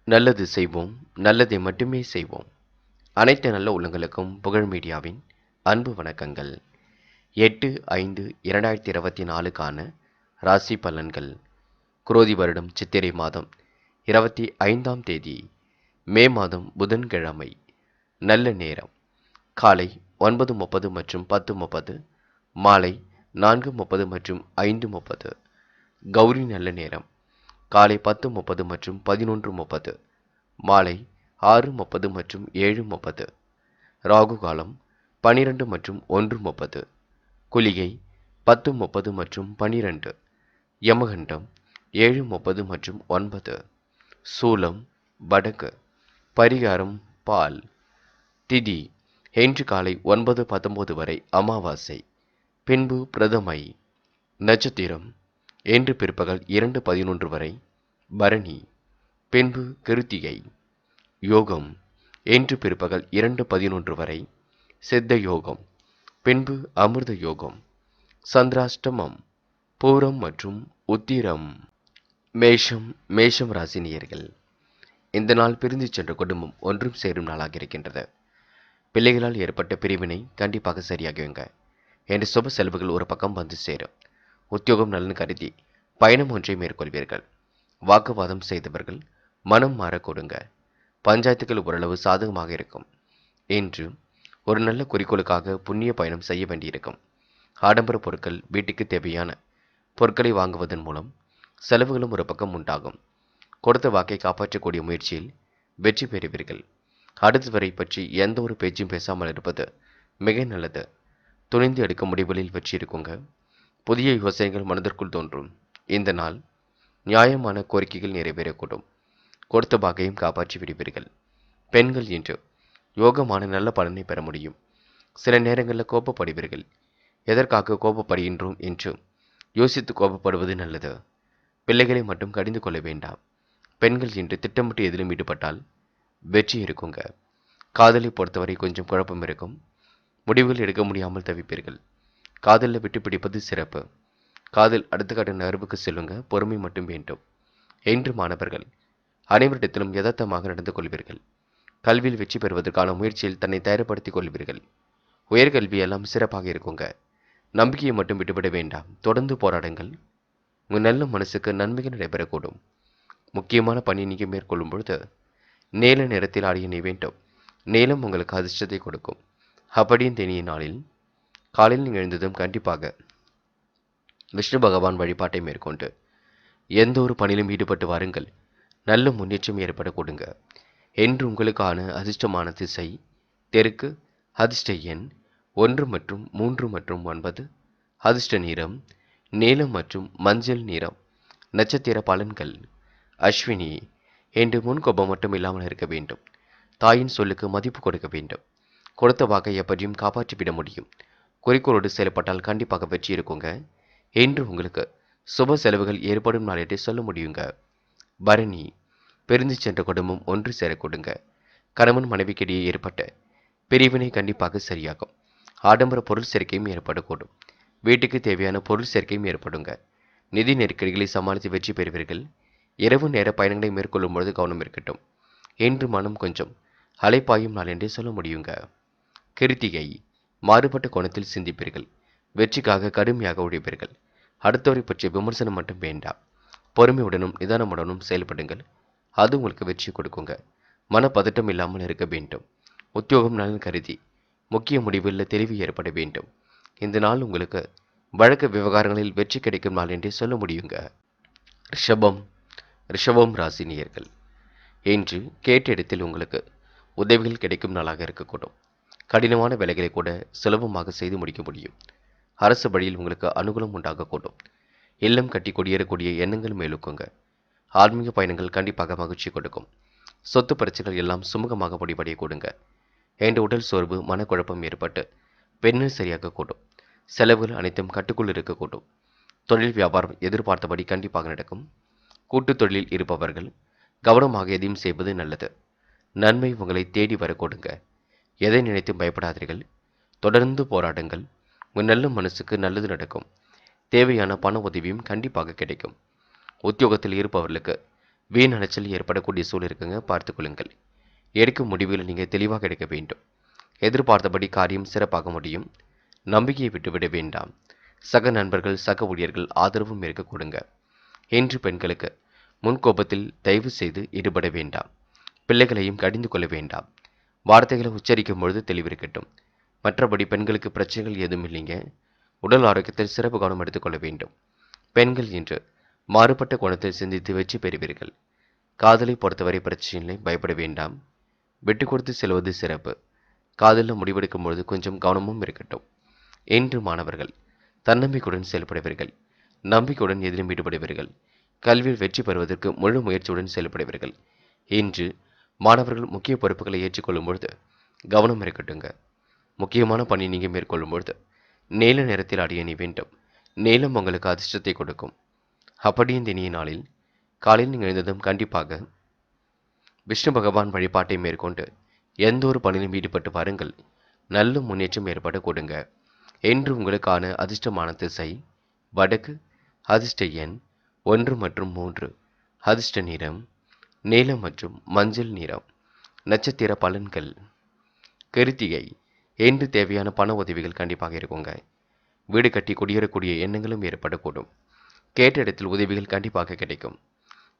நல்லது செய்வோம், நல்லதை மட்டுமே செய்வோம். அனைத்து நல்ல உள்ளங்களுக்கும் புகழ் மீடியாவின் அன்பு வணக்கங்கள். 8/5/2024க்கான ராசி பலன்கள். குரோதி வருடம் சித்திரை மாதம் 25ஆம் தேதி, மே மாதம் புதன்கிழமை. நல்ல நேரம் காலை 9:30 மற்றும் 10:30, மாலை 4:30 மற்றும் 5:30. கௌரி நல்ல நேரம் காலை 10:30 மற்றும் 11:30, மாலை 6:30 மற்றும் 7:30. ராகு காலம் 12 மற்றும் 1:30, குளிகை 10:30 மற்றும் 12, யமகண்டம் 7:30 மற்றும் 9, சூலம் வடக்கு, பரிகாரம் பால். திதி இன்று காலை 9:19 வரை அமாவாசை, பின்பு பிரதமை. நட்சத்திரம் இன்று பிற்பகல் 2:11 வரை பரணி, பின்பு கிருத்திகை. யோகம் இன்று பிற்பகல் 2:11 வரை சித்த யோகம், பின்பு அமிர்த யோகம். சந்திராஷ்டமம் பூரம் மற்றும் உத்திரம். மேஷம் ராசி நேயர்கள், இந்த நாள் பிரிந்து சென்ற குடும்பம் ஒன்றும் சேரும் நாளாக இருக்கின்றது. பிள்ளைகளால் ஏற்பட்ட பிரிவினை கண்டிப்பாக சரியாகுங்க. என்ற சுப செலவுகள் ஒரு பக்கம் வந்து சேரும். உத்தியோகம் நலன் கருதி பயணம் ஒன்றை மேற்கொள்வீர்கள். வாக்குவாதம் செய்தவர்கள் மனம் மாற கொடுங்க. பஞ்சாயத்துகள் ஓரளவு சாதகமாக இருக்கும். இன்று ஒரு நல்ல குறிக்கோளுக்காக புண்ணிய பயணம் செய்ய வேண்டியிருக்கும். ஆடம்பர பொருட்கள், வீட்டுக்கு தேவையான பொருட்களை வாங்குவதன் மூலம் செலவுகளும் ஒரு பக்கம் உண்டாகும். கொடுத்த வாக்கை காப்பாற்றக்கூடிய முயற்சியில் வெற்றி பெறுவீர்கள். அடுத்தவரை பற்றி எந்த ஒரு பேச்சும் பேசாமல் இருப்பது மிக நல்லது. துணிந்து எடுக்கும் முடிவுகளில் வெற்றி இருக்குங்க. புதிய யோசனைகள் மனதிற்குள் தோன்றும். இந்த நாள் நியாயமான கோரிக்கைகள் நிறைவேறக்கூடும். கொடுத்த வாக்கையும் காப்பாற்றி விடுவீர்கள். பெண்கள் இன்று யோகமான நல்ல பலனை பெற முடியும். சில நேரங்களில் கோபப்படுவீர்கள். எதற்காக கோபப்படுகின்றோம் என்று யோசித்து கோபப்படுவது நல்லது. பிள்ளைகளை மட்டும் கடிந்து கொள்ள வேண்டாம். பெண்கள் இன்று திட்டமிட்டு எதிலும் ஈடுபட்டால் வெற்றி இருக்குங்க. காதலை பொறுத்தவரை கொஞ்சம் குழப்பம் இருக்கும். முடிவுகள் எடுக்க முடியாமல் தவிப்பீர்கள். காதலில் விட்டு பிடிப்பது சிறப்பு. காதல் அடுத்த கட்ட நகர்வுக்கு செல்லுங்க. பொறுமை மட்டும் வேண்டும். இன்று மாணவர்கள் அனைவரிடத்திலும் யதார்த்தமாக நடந்து கொள்வீர்கள். கல்வியில் வெற்றி பெறுவதற்கான முயற்சியில் தன்னை தயார்படுத்திக் கொள்வீர்கள். உயர்கல்வி எல்லாம் சிறப்பாக இருக்குங்க. நம்பிக்கையை மட்டும் விட்டுவிட வேண்டாம். தொடர்ந்து போராடுங்கள். உங்கள் நல்ல மனசுக்கு நன்மைகள் நடைபெறக்கூடும். முக்கியமான பணி நீங்கள் மேற்கொள்ளும் பொழுது நீல நிறத்தில் ஆடிய நீ வேண்டும். நீளம் உங்களுக்கு அதிர்ஷ்டத்தை கொடுக்கும். அப்படியும் தெனிய நாளில் காலையில் நீங்கள் எழுந்ததும் கண்டிப்பாக விஷ்ணு பகவான் வழிபாட்டை மேற்கொண்டு எந்த ஒரு பணியிலும் ஈடுபட்டு வாருங்கள். நல்ல முன்னேற்றம் ஏற்பட கொடுங்க. என்று உங்களுக்கான அதிர்ஷ்டமான திசை தெற்கு. அதிர்ஷ்ட எண் 1 மற்றும் 3 மற்றும் 9. அதிர்ஷ்ட நிறம் நீலம் மற்றும் மஞ்சள் நிறம். நட்சத்திர பலன்கள். அஸ்வினி என்று முன்கோபம் மட்டும் இல்லாமல் இருக்க வேண்டும். தாயின் சொல்லுக்கு மதிப்பு கொடுக்க வேண்டும். கொடுத்த வாக்கை எப்படியும் காப்பாற்றிவிட முடியும். குறிக்கோளோடு செயல்பட்டால் கண்டிப்பாக வெற்றி இருக்குங்க. என்று உங்களுக்கு சுப செலவுகள் ஏற்படும் நாள் என்று சொல்ல முடியுங்க. பரணி பிரிந்து சென்ற குடும்பம் ஒன்று சேர கொடுங்க. கணவன் மனைவிக்கிடையே ஏற்பட்ட பிரிவினை கண்டிப்பாக சரியாகும். ஆடம்பர பொருள் சேர்க்கையும் ஏற்படக்கூடும். வீட்டுக்கு தேவையான பொருள் சேர்க்கையும் ஏற்படுங்க. நிதி நெருக்கடிகளை சமாளித்து வெற்றி பெறுவீர்கள். இரவு நேர பயணங்களை மேற்கொள்ளும் பொழுது கவனம் இருக்கட்டும். என்று மனம் கொஞ்சம் அலைப்பாயும் நாள் என்றே சொல்ல முடியுங்க. கிருத்திகை மாறுபட்ட கோணத்தில் சிந்திப்பீர்கள். வெற்றிக்காக கடுமையாக உழைப்பீர்கள். அடுத்தவரை பற்றிய விமர்சனம் மட்டும் வேண்டாம். பொறுமையுடனும் நிதானமுடனும் செயல்படுங்கள். அது உங்களுக்கு வெற்றி கொடுக்குங்க. மனப்பதட்டம் இல்லாமல் இருக்க வேண்டும். உத்தியோகம் நலன் கருதி முக்கிய முடிவில் தெளிவு ஏற்பட வேண்டும். இந்த நாள் உங்களுக்கு வழக்கு விவகாரங்களில் வெற்றி கிடைக்கும் நாள் என்றே சொல்ல முடியுங்க. ரிஷபம் ராசி நேயர்கள், இன்று கேட்ட இடத்தில் உங்களுக்கு உதவிகள் கிடைக்கும் நாளாக இருக்கக்கூடும். கடினமான வேலைகளை கூட சுலபமாக செய்து முடிக்க முடியும். அரசு வழியில் உங்களுக்கு அனுகூலம் உண்டாகக்கூடும். இல்லம் கட்டி குடியேறக்கூடிய எண்ணங்கள் மேலுக்குங்க. ஆன்மீக பயணங்கள் கண்டிப்பாக மகிழ்ச்சி கொடுக்கும். சொத்து பிரச்சனைகள் எல்லாம் சுமூகமாக முடிவடைய கொடுங்க. என்ற உடல் சோர்வு மனக்குழப்பம் ஏற்பட்டு பெண்ணில் சரியாக கூடும். செலவுகள் அனைத்தும் கட்டுக்குள் இருக்கக்கூடும். தொழில் வியாபாரம் எதிர்பார்த்தபடி கண்டிப்பாக நடக்கும். கூட்டுத் தொழிலில் இருப்பவர்கள் கவனமாக எதையும் செய்வது நல்லது. நன்மை உங்களை தேடி வர கொடுங்க. எதை நினைத்தும் பயப்படாதீர்கள். தொடர்ந்து போராடுங்கள். உங்கள் நல்ல மனசுக்கு நல்லது நடக்கும். தேவையான பண உதவியும் கண்டிப்பாக கிடைக்கும். உத்தியோகத்தில் இருப்பவர்களுக்கு வீண் அலைச்சல் ஏற்படக்கூடிய சூழல் இருக்குங்க, பார்த்துக் கொள்ளுங்கள். எடுக்கும் முடிவுகளை நீங்கள் தெளிவாக எடுக்க வேண்டும். எதிர்பார்த்தபடி காரியம் சிறப்பாக முடியும். நம்பிக்கையை விட்டுவிட வேண்டாம். சக நண்பர்கள், சக ஊழியர்கள் ஆதரவும் இருக்க கொடுங்க. இன்று பெண்களுக்கு முன்கோபத்தில் தயவு செய்து ஈடுபட வேண்டாம். பிள்ளைகளையும் கடிந்து கொள்ள வேண்டாம். வார்த்தைகளை உச்சரிக்கும் பொழுது தெளிவிருக்கட்டும். மற்றபடி பெண்களுக்கு பிரச்சனைகள் எதுவும் இல்லைங்க. உடல் ஆரோக்கியத்தில் சிறப்பு கவனம் எடுத்துக்கொள்ள வேண்டும். பெண்கள் இன்று மாறுபட்ட கோணத்தில் சிந்தித்து வெற்றி பெறுவீர்கள். காதலை பொறுத்தவரை பிரச்சனைகளை பயப்பட வேண்டாம். விட்டு கொடுத்து செல்வது சிறப்பு. காதலில் முடிவெடுக்கும் பொழுது கொஞ்சம் கவனமும் இருக்கட்டும். இன்று மாணவர்கள் தன்னம்பிக்கையுடன் செயல்படுவீர்கள். நம்பிக்கையுடன் எதிலும் ஈடுபடுவீர்கள். கல்வியில் வெற்றி பெறுவதற்கு முழு முயற்சியுடன் செயல்படுவீர்கள். இன்று மாணவர்கள் முக்கிய பொறுப்புகளை ஏற்றுக்கொள்ளும் பொழுது கவனம் இருக்கட்டுங்க. முக்கியமான பணி நீங்கள் மேற்கொள்ளும் பொழுது நீல நிறத்தில் அடைய நீ வேண்டும். நீளம் உங்களுக்கு அதிர்ஷ்டத்தை கொடுக்கும். அப்படி இந்த இனிய நாளில் காலையில் நீங்கள் எழுந்ததும் கண்டிப்பாக விஷ்ணு பகவான் வழிபாட்டை மேற்கொண்டு எந்த ஒரு பணியிலும் ஈடுபட்டு வாருங்கள். நல்ல முன்னேற்றம் ஏற்பட கொடுங்க. இன்று உங்களுக்கான அதிர்ஷ்டமான திசை வடக்கு. அதிர்ஷ்ட எண் 1 மற்றும் 3. அதிர்ஷ்ட நிறம் நீலம் மற்றும் மஞ்சள் நிறம். நட்சத்திர பலன்கள். கிருத்திகை. இன்று தேவையான பண உதவிகள் கண்டிப்பாக இருக்குங்க. வீடு கட்டி குடியேறக்கூடிய எண்ணங்களும் ஏற்படக்கூடும். கேட்ட இடத்தில் உதவிகள் கண்டிப்பாக கிடைக்கும்.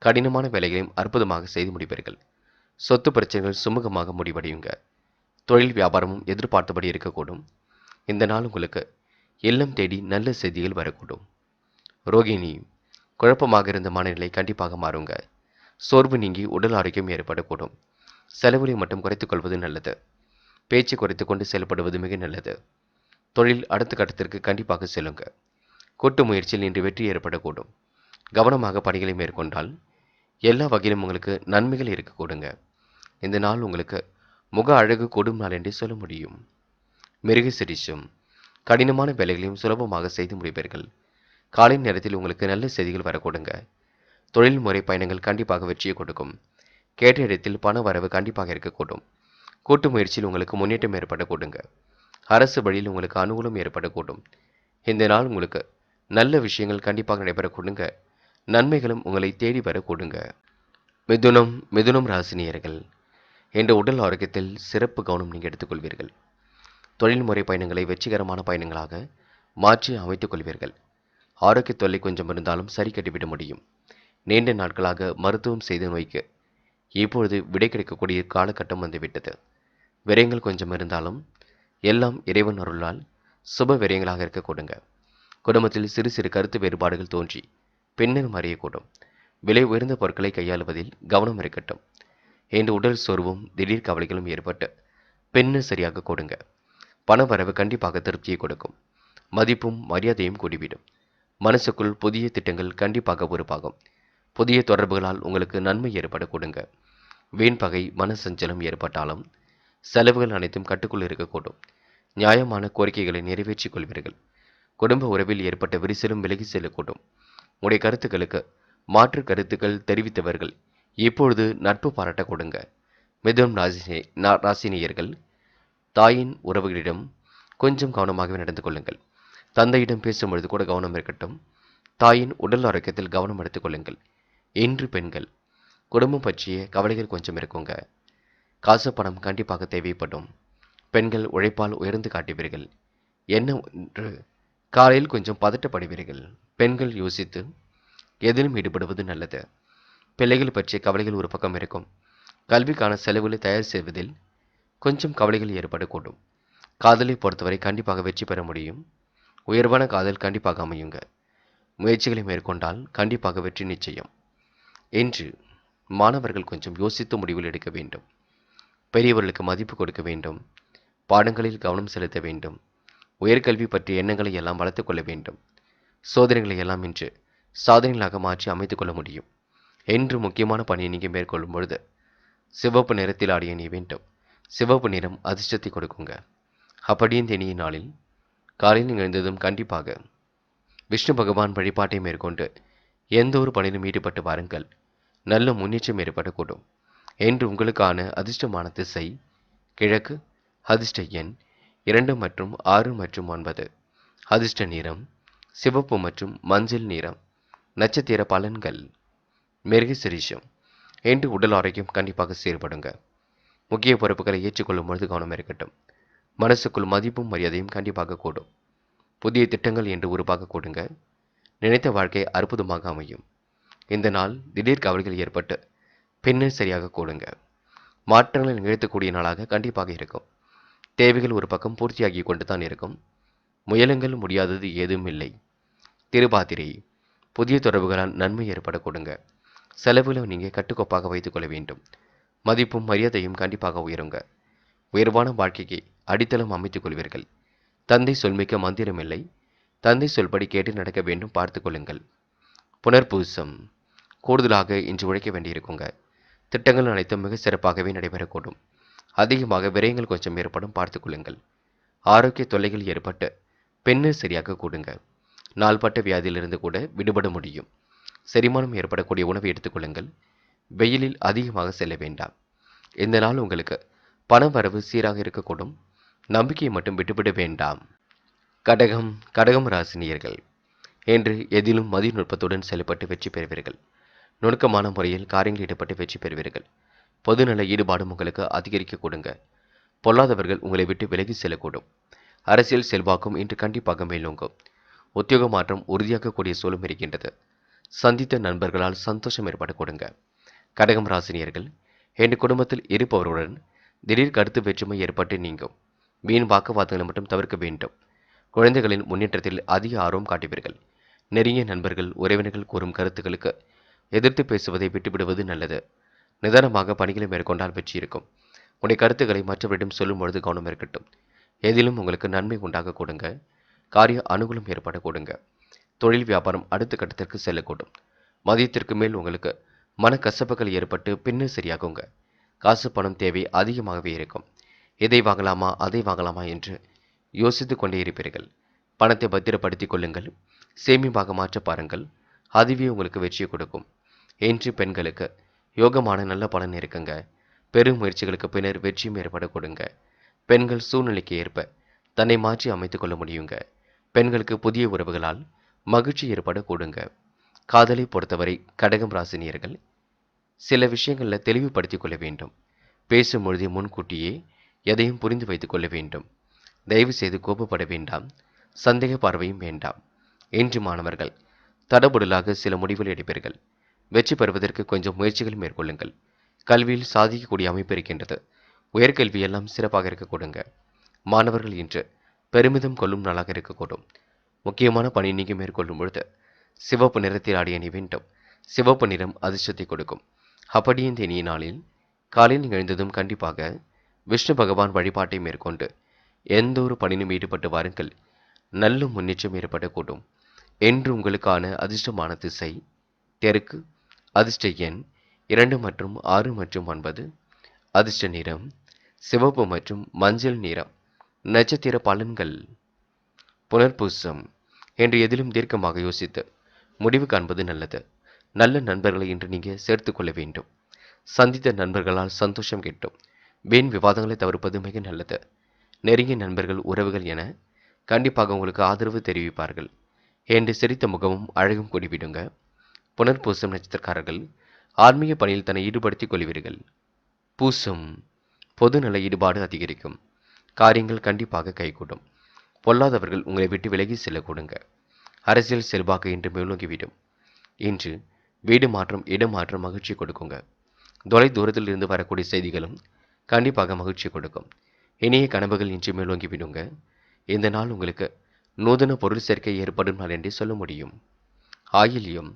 கடினமான வேலைகளையும் அற்புதமாக செய்து முடிப்பீர்கள். சொத்து பிரச்சனைகள் சுமூகமாக முடிவடையுங்க. தொழில் வியாபாரமும் எதிர்பார்த்தபடி இருக்கக்கூடும். இந்த நாள் உங்களுக்கு இல்லம் தேடி நல்ல செய்திகள் வரக்கூடும். ரோகிணி. குழப்பமாக இருந்த மனநிலை கண்டிப்பாக மாறுங்க. சோர்வு நீங்கி உடல் ஆரோக்கியம் ஏற்படக்கூடும். செலவுகளை மட்டும் குறைத்துக் கொள்வது நல்லது. பேச்சு குறைத்து கொண்டு செயல்படுவது மிக நல்லது. தொழில் அடுத்த கட்டத்திற்கு கண்டிப்பாக செல்லுங்க. கூட்டு முயற்சியில் இன்று வெற்றி ஏற்படக்கூடும். கவனமாக பணிகளை மேற்கொண்டால் எல்லா வகையிலும் உங்களுக்கு நன்மைகள் இருக்க கூடுங்க. இந்த நாள் உங்களுக்கு முக அழகு கூடும் நாள் என்றே சொல்ல முடியும். மிருகசிரிஷம். கடினமான வேலைகளையும் சுலபமாக செய்து முடிப்பீர்கள். காலை நேரத்தில் உங்களுக்கு நல்ல செய்திகள் வரக்கூடுங்க. தொழில்முறை பயணங்கள் கண்டிப்பாக வெற்றியை கொடுக்கும். கேட்ட இடத்தில் பண வரவு கண்டிப்பாக இருக்கக்கூடும். கூட்டு முயற்சியில் உங்களுக்கு முன்னேற்றம் ஏற்படக்கூடுங்க. அரசு வழியில் உங்களுக்கு அனுகூலம் ஏற்படக்கூடும். இந்த நாள் உங்களுக்கு நல்ல விஷயங்கள் கண்டிப்பாக நடைபெறக்கூடுங்க. நன்மைகளும் உங்களை தேடி வரக்கூடுங்க. மிதுனம் ராசினியர்கள். என்ற உடல் ஆரோக்கியத்தில் சிறப்பு கவனம் நீங்கள் எடுத்துக்கொள்வீர்கள். தொழில்முறை பயணங்களை வெற்றிகரமான பயணங்களாக மாற்றி அமைத்துக் கொள்வீர்கள். ஆரோக்கிய தொல்லை கொஞ்சம் இருந்தாலும் சரி கட்டிவிட முடியும். நீண்ட நாட்களாக மருத்துவம் செய்த நோய்க்கு இப்பொழுது விடை கிடைக்கக்கூடிய காலகட்டம் வந்துவிட்டது. விரயங்கள் கொஞ்சம் இருந்தாலும் எல்லாம் இறைவன் அருளால் சுப விரயங்களாக இருக்க கொடுங்க. குடும்பத்தில் சிறு சிறு கருத்து வேறுபாடுகள் தோன்றி பின்னர் மறையக்கூடும். விலை உயர்ந்த பொருட்களை கையாளுவதில் கவனம் இருக்கட்டும். இன்று உடல் சோர்வும் திடீர் கவலைகளும் ஏற்பட்டு பின்னர் சரியாக கொடுங்க. பண வரவு கண்டிப்பாக திருப்தியை கொடுக்கும். மதிப்பும் மரியாதையும் கூடிவிடும். மனசுக்குள் புதிய திட்டங்கள் கண்டிப்பாக உருவாகும். புதிய தொடர்புகளால் உங்களுக்கு நன்மை ஏற்பட கொடுங்க. வீண் பகை மனசஞ்சலம் ஏற்பட்டாலும் செலவுகள் அனைத்தும் கட்டுக்குள் இருக்கக்கூடும். நியாயமான கோரிக்கைகளை நிறைவேற்றிக் கொள்வீர்கள். குடும்ப உறவில் ஏற்பட்ட விரிசலும் விலகி செல்லக்கூடும். உடைய கருத்துக்களுக்கு மாற்று கருத்துக்கள் தெரிவித்தவர்கள் இப்பொழுது நட்பு பாராட்ட கொடுங்க. மிதுனம் ராசினியர்கள் தாயின் உறவுகளிடம் கொஞ்சம் கவனமாகவே நடந்து கொள்ளுங்கள். தந்தையிடம் பேசும்பொழுது கூட கவனம் இருக்கட்டும். தாயின் உடல் ஆரோக்கியத்தில் கவனம் எடுத்துக் கொள்ளுங்கள். இன்று பெண்கள் குடும்பம் பற்றிய கவலைகள் கொஞ்சம் இருக்குங்க. காசு பணம் கண்டிப்பாக தேவைப்படும். பெண்கள் உழைப்பால் உயர்ந்து காட்டுவீர்கள். என்ன ஒன்று காலையில் கொஞ்சம் பதட்டப்படுவீர்கள். பெண்கள் யோசித்து எதிலும் ஈடுபடுவது நல்லது. பிள்ளைகள் பற்றிய கவலைகள் ஒரு பக்கம் இருக்கும். கல்விக்கான செலவுகளை தயார் செய்வதில் கொஞ்சம் கவலைகள் ஏற்படக்கூடும். காதலை பொறுத்தவரை கண்டிப்பாக வெற்றி பெற முடியும். உயர்வான காதல் கண்டிப்பாக அமையுங்க. முயற்சிகளை மேற்கொண்டால் கண்டிப்பாக வெற்றி நிச்சயம். இன்று மாணவர்கள் கொஞ்சம் யோசித்து முடிவில் எடுக்க வேண்டும். பெரியவர்களுக்கு மதிப்பு கொடுக்க வேண்டும். பாடங்களில் கவனம் செலுத்த வேண்டும். உயர்கல்வி பற்றிய எண்ணங்களை எல்லாம் வளர்த்துக் கொள்ள வேண்டும். சோதனைகளை எல்லாம் இன்று சாதனைகளாக மாற்றி அமைத்துக் கொள்ள முடியும். என்று முக்கியமான பணியை நீங்கள் மேற்கொள்ளும் பொழுது சிவப்பு நிறத்தில் ஆடிய நீ வேண்டும். சிவப்பு நிறம் அதிர்ஷ்டத்தை கொடுக்குங்க. அப்படியே இந்த இனிய நாளில் காலையில் எழுந்ததும் கண்டிப்பாக விஷ்ணு பகவான் வழிபாட்டை மேற்கொண்டு எந்த ஒரு பணியிலும் ஈடுபட்டு வாருங்கள். நல்ல முன்னேற்றம் ஏற்படக்கூடும். என்று உங்களுக்கான அதிர்ஷ்டமான திசை கிழக்கு. அதிர்ஷ்ட எண் 2 மற்றும் 6 மற்றும் 9. அதிர்ஷ்ட நிறம் சிவப்பு மற்றும் மஞ்சள் நிறம். நட்சத்திர பலன்கள். மிருகசிரிஷம். என்று உடல் ஆரோக்கியம் கண்டிப்பாக செயல்படுங்க. முக்கிய பொறுப்புகளை ஏற்றுக்கொள்ளும் பொழுது கவனம் இருக்கட்டும். மனசுக்குள் மதிப்பும் மரியாதையும் கண்டிப்பாக கூடும். புதிய திட்டங்கள் என்று உருவாக கூடுங்க. நினைத்த வாழ்க்கை அற்புதமாக அமையும். இந்த நாள் திடீர் கவலைகள் ஏற்பட்டு பின்னர் சரியாக கூடுங்க. மாற்றங்களை நிகழ்த்தக்கூடிய நாளாக கண்டிப்பாக இருக்கும். தேவைகள் ஒரு பக்கம் பூர்த்தியாகி கொண்டு தான் இருக்கும். முயலுங்கள், முடியாதது ஏதும் இல்லை. திருபாதிரை புதிய தொடர்புகளால் நன்மை ஏற்பட கொடுங்க. செலவுகளை நீங்கள் கட்டுக்கோப்பாக வைத்துக் கொள்ள வேண்டும். மதிப்பும் மரியாதையும் கண்டிப்பாக உயருங்க. உயர்வான வாழ்க்கைக்கு அடித்தளம் அமைத்துக் கொள்வீர்கள். தந்தை சொல்மிக்க மந்திரமில்லை. தந்தை சொல்படி கேட்டு நடக்க வேண்டும், பார்த்துக் கொள்ளுங்கள். புனர்பூசம் கூடுதலாக இன்று உழைக்க வேண்டியிருக்குங்க. திட்டங்கள் அனைத்தும் மிக சிறப்பாகவே நடைபெறக்கூடும். அதிகமாக விரயங்கள் கொஞ்சம் ஏற்படும், பார்த்துக் கொள்ளுங்கள். ஆரோக்கிய தொல்லைகள் ஏற்பட்டு பின்னர் சரியாக கூடுங்க. நாள்பட்ட வியாதியிலிருந்து கூட விடுபட முடியும். செரிமானம் ஏற்படக்கூடிய உணவை எடுத்துக்கொள்ளுங்கள். வெயிலில் அதிகமாக செல்ல வேண்டாம். இந்த நாள் உங்களுக்கு பண வரவு சீராக இருக்கக்கூடும். நம்பிக்கையை மட்டும் விட்டுவிட வேண்டாம். கடகம் கடகம் ராசினியர்கள் என்று எதிலும் மதிநுட்பத்துடன் செயல்பட்டு வெற்றி பெறுவீர்கள். நுணுக்கமான முறையில் காரியங்களில் ஈடுபட்டு வெற்றி பெறுவீர்கள். பொதுநல ஈடுபாடும் உங்களுக்கு அதிகரிக்க கொடுங்க. பொல்லாதவர்கள் உங்களை விட்டு விலகி செல்லக்கூடும். அரசியல் செல்வாக்கும் இன்று கண்டிப்பாக மேலோங்கும். உத்தியோக மாற்றம் உறுதியாக கூடிய சூழலும் இருக்கின்றது. சந்தித்த நண்பர்களால் சந்தோஷம் ஏற்பட கொடுங்க. கடகம் ராசினியர்கள் என் குடும்பத்தில் இருப்பவருடன் திடீர் கருத்து வேற்றுமை ஏற்பட்டு நீங்கும். வீண் வாக்குவாதங்களை மட்டும் தவிர்க்க வேண்டும். குழந்தைகளின் முன்னேற்றத்தில் அதிக ஆர்வம் காட்டுவீர்கள். நெருங்கிய நண்பர்கள் உறவினர்கள் கூறும் கருத்துக்களுக்கு எதிர்த்து பேசுவதை விட்டுவிடுவது நல்லது. நிதானமாக பணிகளை மேற்கொண்டால் வெற்றி இருக்கும். உடைய கருத்துக்களை மற்றவரிடம் சொல்லும் பொழுது கவனம் இருக்கட்டும். எதிலும் உங்களுக்கு நன்மை உண்டாக கொடுங்க. காரிய அனுகூலம் ஏற்பட கொடுங்க. தொழில் வியாபாரம் அடுத்த கட்டத்திற்கு செல்லக்கூடும். மதியத்திற்கு மேல் உங்களுக்கு மனக்கசப்புகள் ஏற்பட்டு பின்னர் சரியாகுங்க. காசு பணம் தேவை அதிகமாகவே இருக்கும். இதை வாங்கலாமா அதை வாங்கலாமா என்று யோசித்துக் கொண்டே இருப்பீர்கள். பணத்தை பத்திரப்படுத்திக் கொள்ளுங்கள். சேமிப்பாக மாற்ற பாருங்கள். அதுவே உங்களுக்கு வெற்றியை கொடுக்கும். இன்று பெண்களுக்கு யோகமான நல்ல பலன் இருக்குங்க. பெரும் முயற்சிகளுக்கு பின்னர் வெற்றியும் ஏற்பட கொடுங்க. பெண்கள் சூழ்நிலைக்கு ஏற்ப தன்னை மாற்றி அமைத்துக் கொள்ள முடியுங்க. பெண்களுக்கு புதிய உறவுகளால் மகிழ்ச்சி ஏற்பட கொடுங்க. காதலை பொறுத்தவரை கடகம் ராசினியர்கள் சில விஷயங்களில் தெளிவுபடுத்திக் கொள்ள வேண்டும். பேசும் பொழுதே முன்கூட்டியே எதையும் புரிந்து வைத்துக் கொள்ள வேண்டும். தயவு செய்து கோபப்பட வேண்டாம். சந்தேக பார்வையும் வேண்டாம். இன்று மாணவர்கள் தடபுடலாக சில முடிவுகள் எடுப்பீர்கள். வெற்றி பெறுவதற்கு கொஞ்சம் முயற்சிகள் மேற்கொள்ளுங்கள். கல்வியில் சாதிக்கக்கூடிய அமைப்பு இருக்கின்றது. உயர்கல்வி எல்லாம் சிறப்பாக இருக்க கொடுங்க. மாணவர்கள் இன்று பெருமிதம் கொள்ளும் நாளாக இருக்கக்கூடும். முக்கியமான பணி நீங்க மேற்கொள்ளும் பொழுது சிவப்பு நிறத்தில் ஆடை அணி வேண்டும். சிவப்பு நிறம் அதிர்ஷ்டத்தை கொடுக்கும். அப்படி இந்த இனிய நாளில் காலையில் எழுந்ததும் கண்டிப்பாக விஷ்ணு பகவான் வழிபாட்டை மேற்கொண்டு எந்த ஒரு பணியிலும் ஈடுபட்டு வாருங்கள். நல்ல முன்னேற்றம் ஏற்படக்கூடும். என்று உங்களுக்கான அதிர்ஷ்டமான திசை தெற்கு. அதிர்ஷ்ட எண் 2 மற்றும் 6 மற்றும் 9. அதிர்ஷ்ட நிறம் சிவப்பு மற்றும் மஞ்சள் நிறம். நட்சத்திர பலன்கள். புனர்பூசம் என்று எதிலும் தீர்க்கமாக யோசித்து முடிவு காண்பது நல்லது. நல்ல நண்பர்களை இன்று நீங்க சேர்த்துக் கொள்ள வேண்டும். சந்தித்த நண்பர்களால் சந்தோஷம் கிட்டும். வீண் விவாதங்களை தவிர்ப்பது மிக நல்லது. நெருங்கிய நண்பர்கள் உறவுகள் என கண்டிப்பாக உங்களுக்கு ஆதரவு தெரிவிப்பார்கள். என்று சிரித்த முகமும் அழகும் கூடிவிடுங்க. புனர்பூசம் நட்சத்திரக்காரர்கள் ஆன்மீக பணியில் தன்னை ஈடுபடுத்திக் கொள்வீர்கள். பூசம் பொதுநல ஈடுபாடு அதிகரிக்கும். காரியங்கள் கண்டிப்பாக கைகூடும். பொல்லாதவர்கள் உங்களை விட்டு விலகி செல்ல கொடுங்க. அரசியல் செல்வாக்கு இன்று மேலோங்கிவிடும். இன்று வீடு மாற்றம் இடமாற்றம் மகிழ்ச்சி கொடுக்குங்க. தொலை தூரத்தில் இருந்து வரக்கூடிய செய்திகளும் கண்டிப்பாக மகிழ்ச்சி கொடுக்கும். இனிய கனவுகள் இன்று மேலோங்கி விடுங்க. இந்த நாள் உங்களுக்கு நூதன பொருள் சேர்க்கை ஏற்படும் நாள் என்றே சொல்ல முடியும். ஆயில்யம்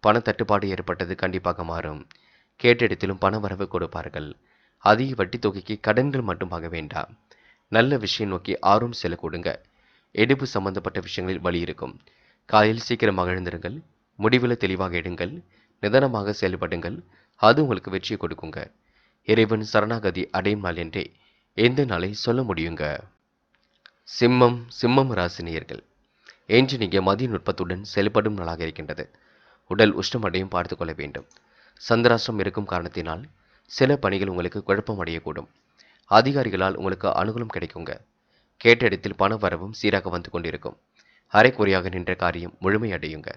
பண தட்டுப்பாடு ஏற்பட்டது கண்டிப்பாக மாறும். கேட்ட இடத்திலும் பண வரவு கொடுப்பார்கள். அதிக வட்டி தொகைக்கு கடன்கள் மட்டும் வாங்க வேண்டாம். நல்ல விஷயம் நோக்கி ஆர்வம் செல்ல கொடுங்க. எடுப்பு சம்பந்தப்பட்ட விஷயங்களில் வழி இருக்கும். காலையில் சீக்கிரமாக எழுந்திருங்கள். முடிவில் தெளிவாக எடுங்கள். நிதானமாக செயல்படுங்கள். அது உங்களுக்கு வெற்றியை கொடுக்குங்க. இறைவன் சரணாகதி அடையும் நாள் என்றே எந்த நாளை சொல்ல முடியுங்க. சிம்மம் ராசினியர்கள் என்று நீங்க மதிய நுட்பத்துடன் செயல்படும் நாளாக இருக்கின்றது. உடல் உஷ்ணமடையும் பார்த்து கொள்ள வேண்டும். சந்திராஷ்டிரம் இருக்கும் காரணத்தினால் சில பணிகள் உங்களுக்கு குழப்பம் அடையக்கூடும். அதிகாரிகளால் உங்களுக்கு அனுகூலம் கிடைக்குங்க. கேட்ட இடத்தில் பண வரவும் சீராக வந்து கொண்டிருக்கும். அரைக்குறையாக நின்ற காரியம் முழுமையடையுங்க.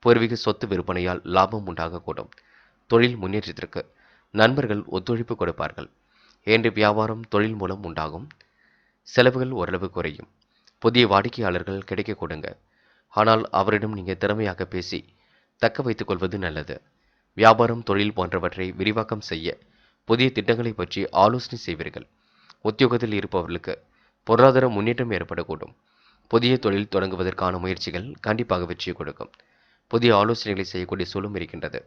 பூர்வீக சொத்து விற்பனையால் லாபம் உண்டாகக்கூடும். தொழில் முன்னேற்றத்திற்கு நண்பர்கள் ஒத்துழைப்பு கொடுப்பார்கள். இன்று வியாபாரம் தொழில் மூலம் உண்டாகும். செலவுகள் ஓரளவு குறையும். புதிய வாடிக்கையாளர்கள் கிடைக்க கொடுங்க. ஆனால் அவரிடம் நீங்கள் திறமையாக பேசி தக்க வைத்துக் கொள்வது நல்லது. வியாபாரம் தொழில் போன்றவற்றை விரிவாக்கம் செய்ய புதிய திட்டங்களை பற்றி ஆலோசனை செய்வீர்கள். உத்தியோகத்தில் இருப்பவர்களுக்கு பொருளாதார முன்னேற்றம் ஏற்படக்கூடும். புதிய தொழில் தொடங்குவதற்கான முயற்சிகள் கண்டிப்பாக வெற்றியை கொடுக்கும். புதிய ஆலோசனைகளை செய்யக்கூடிய சூழலும் இருக்கின்றது.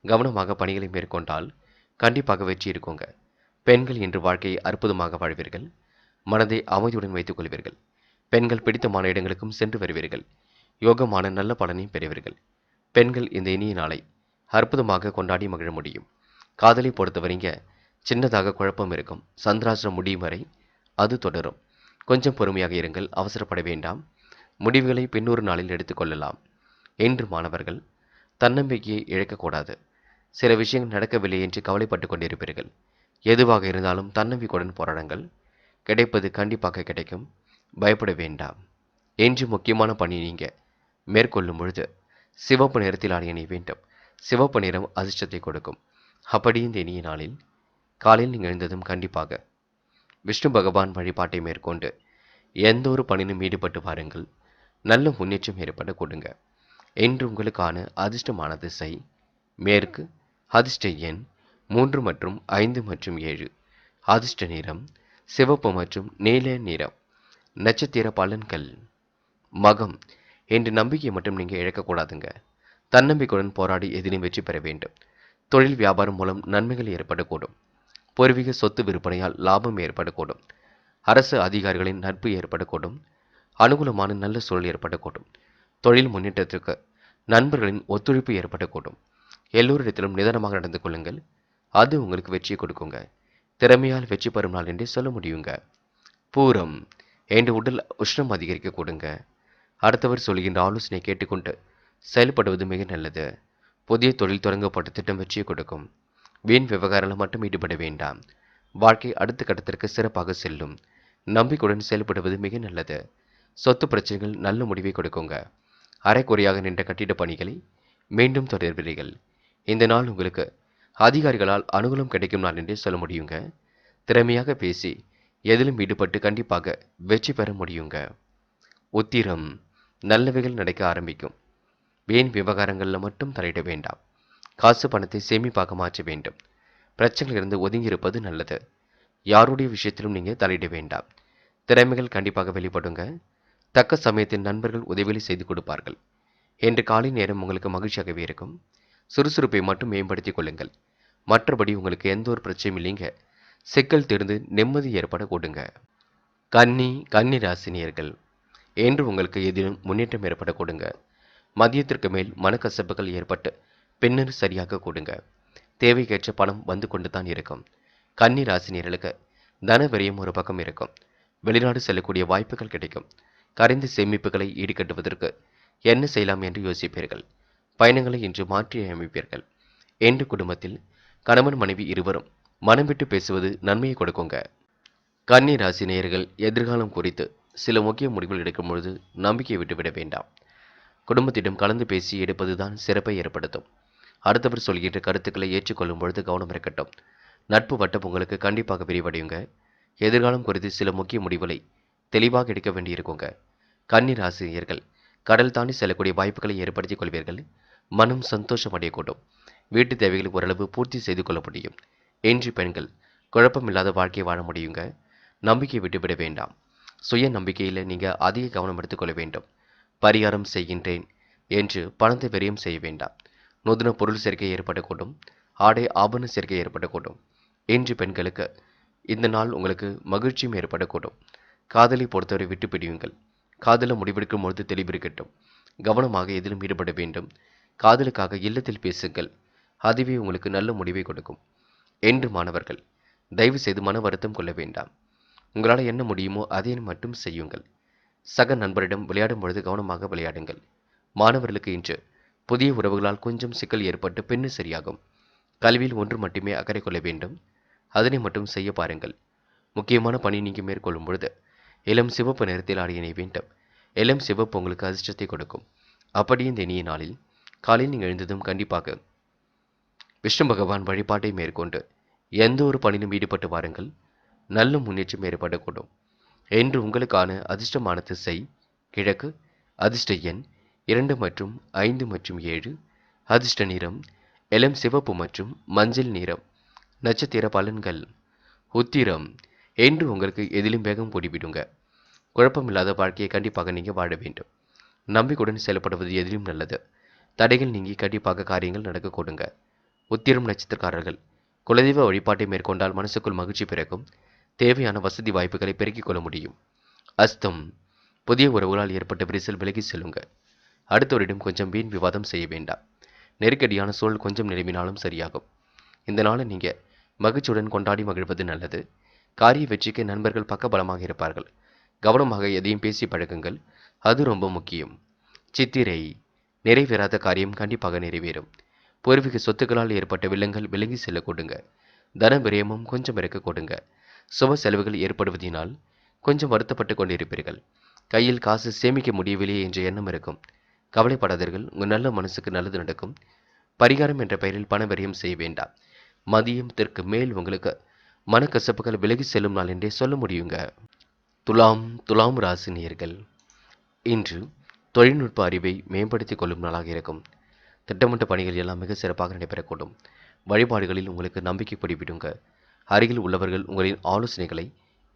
கவனமாக பணிகளை மேற்கொண்டால் கண்டிப்பாக வெற்றி இருக்குங்க. பெண்கள் இன்று வாழ்க்கையை அற்புதமாக வாழ்வீர்கள். மனதை அமைதியுடன் வைத்துக் கொள்வீர்கள். பெண்கள் பிடித்தமான இடங்களுக்கும் சென்று வருவீர்கள். யோகமான நல்ல பலனை பெறுவீர்கள். பெண்கள் இந்த இனிய நாளை அற்புதமாக கொண்டாடி மகிழ முடியும். காதலை பொறுத்தவரைங்க சின்னதாக குழப்பம் இருக்கும். சந்திராசிரம் முடியும் வரை அது தொடரும். கொஞ்சம் பொறுமையாக இருங்கள். அவசரப்பட வேண்டாம். முடிவுகளை பின்னொரு நாளில் எடுத்துக்கொள்ளலாம். என்று மாணவர்கள் தன்னம்பிக்கையை இழக்கக்கூடாது. சில விஷயங்கள் நடக்கவில்லை என்று கவலைப்பட்டு கொண்டிருப்பீர்கள். எதுவாக இருந்தாலும் தன்னம்பிக்கையுடன் போராடுங்கள். கிடைப்பது கண்டிப்பாக கிடைக்கும். பயப்பட வேண்டாம். என்று முக்கியமான பணி நீங்க மேற்கொள்ளும் பொழுது சிவப்பு நிறத்தில் அணிய வேண்டும். சிவப்பு நிறம் அதிர்ஷ்டத்தை கொடுக்கும். அப்படி இந்த இனிய நாளில் காலையில் நீங்கள் எழுந்ததும் கண்டிப்பாக விஷ்ணு பகவான் வழிபாட்டை மேற்கொண்டு எந்த ஒரு பணியிலும் ஈடுபட்டு வாருங்கள். நல்ல முன்னேற்றம் ஏற்பட கொடுங்க. என்று உங்களுக்கான அதிர்ஷ்டமான திசை மேற்கு. அதிர்ஷ்ட எண் 3 மற்றும் 5 மற்றும் 7. அதிர்ஷ்ட நிறம் சிவப்பு மற்றும் நீல நிறம். நட்சத்திர பலன்கள். மகம். என்று நம்பிக்கை மட்டும் நீங்கள் இழக்கக்கூடாதுங்க. தன்னம்பிக்கையுடன் போராடி எதிலும் வெற்றி பெற வேண்டும். தொழில் வியாபாரம் மூலம் நன்மைகள் ஏற்படக்கூடும். பூர்வீக சொத்து விற்பனையால் லாபம் ஏற்படக்கூடும். அரசு அதிகாரிகளின் நட்பு ஏற்படக்கூடும். அனுகூலமான நல்ல சூழல் ஏற்படக்கூடும். தொழில் முன்னேற்றத்திற்கு நண்பர்களின் ஒத்துழைப்பு ஏற்படக்கூடும். எல்லோரிடத்திலும் நிதானமாக நடந்து கொள்ளுங்கள். அது உங்களுக்கு வெற்றியை கொடுக்குங்க. திறமையால் வெற்றி பெறும் நாள் என்றே சொல்ல முடியுங்க. பூரம். என்று உடல் உஷ்ணம் அதிகரிக்க கொடுங்க. அடுத்தவர் சொல்கின்ற ஆலோசனை கேட்டுக்கொண்டு செயல்படுவது மிக நல்லது. புதிய தொழில் தொடங்கப்பட்ட திட்டம் வெற்றியை கொடுக்கும். வீண் விவகாரங்கள் மட்டும் ஈடுபட வேண்டாம். வாழ்க்கை அடுத்த கட்டத்திற்கு சிறப்பாக செல்லும். நம்பிக்கையுடன் செயல்படுவது மிக நல்லது. சொத்து பிரச்சனைகள் நல்ல முடிவை கொடுக்குங்க. அரைக்குறையாக நின்ற கட்டிட பணிகளை மீண்டும் தொடர்வீர்கள். இந்த நாள் உங்களுக்கு அதிகாரிகளால் அனுகூலம் கிடைக்கும் நாள் என்றே சொல்ல முடியுங்க. திறமையாக பேசி எதிலும் ஈடுபட்டு கண்டிப்பாக வெற்றி பெற முடியுங்க. உத்திரம். நல்லவைகள் நடக்க ஆரம்பிக்கும். வீண் விவகாரங்களில் மட்டும் தலையிட வேண்டாம். காசு பணத்தை சேமிப்பாக மாற்ற வேண்டும். பிரச்சனையிலிருந்து ஒதுங்கி இருப்பது நல்லது. யாருடைய விஷயத்திலும் நீங்கள் தலையிட வேண்டாம். திறமைகள் கண்டிப்பாக வெளிப்படுங்க. தக்க சமயத்தில் நண்பர்கள் உதவிகளை செய்து கொடுப்பார்கள். இன்று காலை நேரம் உங்களுக்கு மகிழ்ச்சியாகவே இருக்கும். சுறுசுறுப்பை மட்டும் மேம்படுத்திக் கொள்ளுங்கள். மற்றபடி உங்களுக்கு எந்த ஒரு பிரச்சனையும் இல்லைங்க. சிக்கல் தெரிந்து நிம்மதி ஏற்பட கொடுங்க. கன்னி ராசினியர்கள். என்று உங்களுக்கு எதிலும் முன்னேற்றம் ஏற்பட கொடுங்க. மதியத்திற்கு மேல் மனக்கசப்புகள் ஏற்பட்டு பின்னர் சரியாக கொடுங்க. தேவைக்கேற்ற பணம் வந்து கொண்டு தான் இருக்கும். கன்னி ராசினியர்களுக்கு தன விரயம் ஒரு பக்கம் இருக்கும். வெளிநாடு செல்லக்கூடிய வாய்ப்புகள் கிடைக்கும். கரைந்த சேமிப்புகளை ஈடுகட்டுவதற்கு என்ன செய்யலாம் என்று யோசிப்பீர்கள். பயணங்களை இன்று மாற்றி அமைப்பீர்கள். என்று குடும்பத்தில் கணவன் மனைவி இருவரும் மனம் விட்டு பேசுவது நன்மையை கொடுக்குங்க. கன்னி ராசி நேயர்கள் எதிர்காலம் குறித்து சில முக்கிய முடிவுகள் எடுக்கும் பொழுது நம்பிக்கையை விட்டுவிட வேண்டாம். குடும்பத்திடம் கலந்து பேசி எடுப்பதுதான் சிறப்பை ஏற்படுத்தும். அடுத்தவர் சொல்கின்ற கருத்துக்களை ஏற்றுக்கொள்ளும் பொழுது கவனம் இருக்கட்டும். நட்பு வட்டம் உங்களுக்கு கண்டிப்பாக விரிவடையுங்க. எதிர்காலம் குறித்து சில முக்கிய முடிவுகளை தெளிவாக எடுக்க வேண்டியிருக்குங்க. கன்னி ராசினியர்கள் கடல் தாண்டி செல்லக்கூடிய வாய்ப்புகளை ஏற்படுத்திக் கொள்வீர்கள். மனம் சந்தோஷம் அடையக்கூடும். வீட்டு தேவைகளை ஓரளவு பூர்த்தி செய்து கொள்ள முடியும். என்று பெண்கள் குழப்பமில்லாத வாழ்க்கையை வாழ முடியுங்க. நம்பிக்கை விட்டுவிட வேண்டாம். சுய நம்பிக்கையில் நீங்கள் அதிக கவனம் எடுத்துக்கொள்ள வேண்டும். பரிகாரம் செய்கின்றேன் என்று பணத்தை விரயம் செய்ய வேண்டாம். நூதன பொருள் சேர்க்கை ஏற்படக்கூடும். ஆடை ஆபரண சேர்க்கை ஏற்படக்கூடும். என்று பெண்களுக்கு இந்த நாள் உங்களுக்கு மகிழ்ச்சியும் ஏற்படக்கூடும். காதலை பொறுத்தவரை விட்டு பிடியுங்கள். காதலை முடிவெடுக்கும் பொழுது தெளிவிருக்கட்டும். கவனமாக எதிலும் ஈடுபட வேண்டும். காதலுக்காக இல்லத்தில் பேசுங்கள். அதுவே உங்களுக்கு நல்ல முடிவை கொடுக்கும். என்று மாணவர்கள் தயவு செய்து மன வருத்தம் கொள்ள வேண்டாம். உங்களால் என்ன முடியுமோ அதை மட்டும் செய்யுங்கள். சக நண்பரிடம் விளையாடும் பொழுது கவனமாக விளையாடுங்கள். மாணவர்களுக்கு இன்று புதிய உறவுகளால் கொஞ்சம் சிக்கல் ஏற்பட்டு பின்னு சரியாகும். கல்வியில் ஒன்று மட்டுமே அக்கறை கொள்ள வேண்டும். அதனை மட்டும் செய்ய பாருங்கள். முக்கியமான பணி நீங்கள் மேற்கொள்ளும் பொழுது இளம் சிவப்பு நிறத்தில் ஆடியனை வேண்டும். இளம் சிவப்பு உங்களுக்கு அதிர்ஷ்டத்தை கொடுக்கும். அப்படி இந்த இனிய நாளில் காலையில் நீங்கள் எழுந்ததும் கண்டிப்பாக விஷ்ணு பகவான் வழிபாட்டை மேற்கொண்டு எந்த ஒரு பணியிலும் ஈடுபட்டு வாருங்கள். நல்ல முன்னேற்றம் ஏற்படக்கூடும். இன்று உங்களுக்கான அதிர்ஷ்டமான திசை கிழக்கு. அதிர்ஷ்ட எண் 2 மற்றும் 5 மற்றும் 7. அதிர்ஷ்ட நிறம் இளம் சிவப்பு மற்றும் மஞ்சள் நிறம். நட்சத்திர பலன்கள். உத்திரம். இன்று உங்களுக்கு எதிலும் வேகம் கூடிவிடுங்க. குழப்பமில்லாத வாழ்க்கையை கண்டிப்பாக நீங்க வாழ வேண்டும். நம்பிக்கையுடன் செயல்படுவது எதிலும் நல்லது. தடைகள் நீங்கி கண்டிப்பாக காரியங்கள் நடக்க கொடுங்க. உத்திரம் நட்சத்திரக்காரர்கள் குலதெய்வ வழிபாட்டை மேற்கொண்டால் மனசுக்குள் மகிழ்ச்சி பிறக்கும். தேவையான வசதி வாய்ப்புகளை பெருக்கிக் கொள்ள முடியும். அஸ்தம். புதிய உறவுகளால் ஏற்பட்ட விரிசல் விலகி செல்லுங்க. அடுத்தவரிடம் கொஞ்சம் வீண் விவாதம் செய்ய வேண்டாம். நெருக்கடியான சூழல் கொஞ்சம் நிலவினாலும் சரியாகும். இந்த நாளை நீங்க மகிழ்ச்சியுடன் கொண்டாடி மகிழ்வது நல்லது. காரிய வெற்றிக்கு நண்பர்கள் பக்கபலமாக இருப்பார்கள். கவனமாக எதையும் பேசி பழகுங்கள். அது ரொம்ப முக்கியம். சித்திரை. நிறைவேறாத காரியம் கண்டிப்பாக நிறைவேறும். பூர்வீக சொத்துக்களால் ஏற்பட்ட வில்லங்கள் விலகி செல்ல கொடுங்க. தன விரயமும் கொஞ்சம் இறக்க கொடுங்க. சுப செலவுகள் ஏற்படுவதினால் கொஞ்சம் வருத்தப்பட்டு கொண்டிருப்பீர்கள். கையில் காசு சேமிக்க முடியவில்லையே என்ற எண்ணம் இருக்கும். கவலைப்படாதீர்கள். உங்கள் நல்ல மனசுக்கு நல்லது நடக்கும். பரிகாரம் என்ற பெயரில் பண விரயம் செய்ய வேண்டாம். மதியத்திற்கு மேல் உங்களுக்கு மனக்கசப்புகள் விலகி செல்லும் நாள் என்றே சொல்ல முடியுங்க. துலாம் ராசி நேயர்கள் இன்று தொழில்நுட்ப அறிவை மேம்படுத்திக் கொள்ளும் நாளாக இருக்கும். திட்டமிட்ட பணிகள் எல்லாம் மிக சிறப்பாக நடைபெறக்கூடும். வழிபாடுகளில் உங்களுக்கு நம்பிக்கை கூடிவிடுங்க. அருகில் உள்ளவர்கள் உங்களின் ஆலோசனைகளை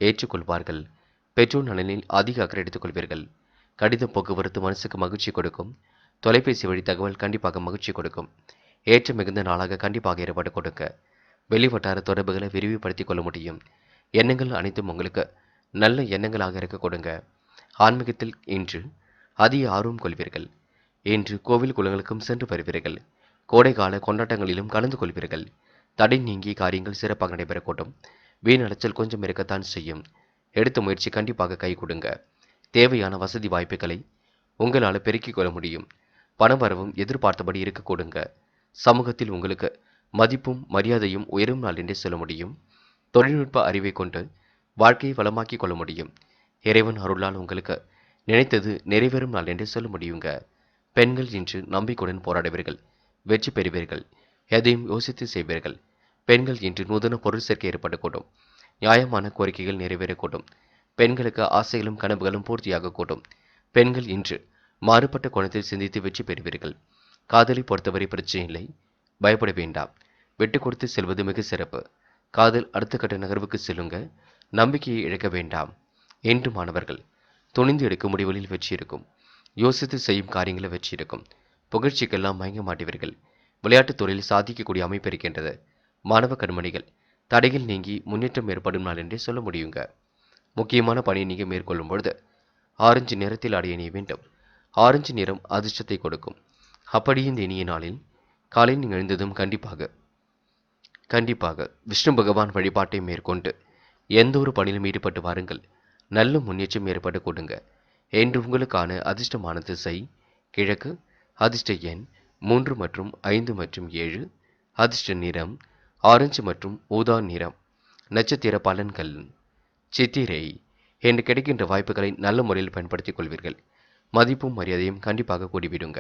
ஏற்றுக்கொள்வார்கள். பெற்றோர் நலனில் அதிக அக்கறை எடுத்துக் கொள்வீர்கள். கடித போக்குவரத்து மனசுக்கு மகிழ்ச்சி கொடுக்கும். தொலைபேசி வழி தகவல் கண்டிப்பாக மகிழ்ச்சி கொடுக்கும். ஏற்ற மிகுந்த நாளாக கண்டிப்பாக ஏற்பாடு கொடுக்க. வெளிவட்டார தொடர்புகளை விரிவுபடுத்திக் கொள்ள முடியும். எண்ணங்கள் அனைத்தும் உங்களுக்கு நல்ல எண்ணங்களாக இருக்க கொடுங்க. ஆன்மீகத்தில் இன்று அதிக ஆர்வம் கொள்வீர்கள். இன்று கோவில் குளங்களுக்கும் சென்று வருவீர்கள். கோடைகால கொண்டாட்டங்களிலும் கலந்து கொள்வீர்கள். தடை நீங்கி காரியங்கள் சிறப்பாக நடைபெறக்கூடும். வீண் அலைச்சல் கொஞ்சம் இருக்கத்தான் செய்யும். எடுத்த முயற்சி கண்டிப்பாக கை கொடுங்க. தேவையான வசதி வாய்ப்புகளை உங்களால் பெருக்கிக் கொள்ள முடியும். பணவரவும் எதிர்பார்த்தபடி இருக்க கொடுங்க. சமூகத்தில் உங்களுக்கு மதிப்பும் மரியாதையும் உயரும் நாள் என்றே சொல்ல முடியும். தொழில்நுட்ப அறிவை கொண்டு வாழ்க்கையை வளமாக்கிக் கொள்ள முடியும். இறைவன் அருளால் உங்களுக்கு நினைத்தது நிறைவேறும் நாள் என்றே சொல்ல முடியுங்க. பெண்கள் இன்று நம்பிக்கையுடன் போராடுவீர்கள். வெற்றி பெறுவீர்கள். எதையும் யோசித்து செய்வீர்கள். பெண்கள் இன்று நூதன பொருள் சேர்க்கை ஏற்படக்கூடும். நியாயமான கோரிக்கைகள் நிறைவேறக்கூடும். பெண்களுக்கு ஆசைகளும் கனவுகளும் பூர்த்தியாகக்கூடும். பெண்கள் இன்று மாறுபட்ட கோணத்தில் சிந்தித்து வெற்றி பெறுவீர்கள். காதலை பொறுத்தவரை பிரச்சனை இல்லை. பயப்பட வேண்டாம். விட்டு கொடுத்து செல்வது மிக சிறப்பு. காதல் அடுத்த கட்ட நகர்வுக்கு செல்லுங்க. நம்பிக்கையை இழக்க வேண்டாம். என்று மாணவர்கள் துணிந்து எடுக்கும் முடிவுகளில் வெற்றி இருக்கும். யோசித்து செய்யும் காரியங்களில் வெற்றி இருக்கும். புகழ்ச்சிக்கெல்லாம் மயங்க மாட்டுவீர்கள். விளையாட்டுத் துறையில் சாதிக்கக்கூடிய அமைப்பு இருக்கின்றது. மாணவ கண்மணிகள் தடைகள் நீங்கி முன்னேற்றம் ஏற்படும் நாள் என்றே சொல்ல முடியுங்க. முக்கியமான பணியை நீங்கள் மேற்கொள்ளும் பொழுது ஆரஞ்சு நிறத்தில் ஆடை அணிய வேண்டும். ஆரஞ்சு நிறம் அதிர்ஷ்டத்தை கொடுக்கும். அப்படி இந்த இனிய நாளில் காலை நீங்கள் எழுந்ததும் கண்டிப்பாக விஷ்ணு பகவான் வழிபாட்டை மேற்கொண்டு எந்த ஒரு பணியிலும் ஈடுபட்டு வாருங்கள். நல்ல முன்னேற்றம் ஏற்பட கொடுங்க. என்று உங்களுக்கான அதிர்ஷ்டமான திசை கிழக்கு. அதிர்ஷ்ட எண் 3 மற்றும் 5 மற்றும் 7. அதிர்ஷ்ட நிறம் ஆரஞ்சு மற்றும் ஊதா நிறம். நட்சத்திர பலன்கள். சித்திரை. என்று கிடைக்கின்ற வாய்ப்புகளை நல்ல முறையில் பயன்படுத்திக் கொள்வீர்கள். மதிப்பும் மரியாதையும் கண்டிப்பாக கூடிவிடுங்க.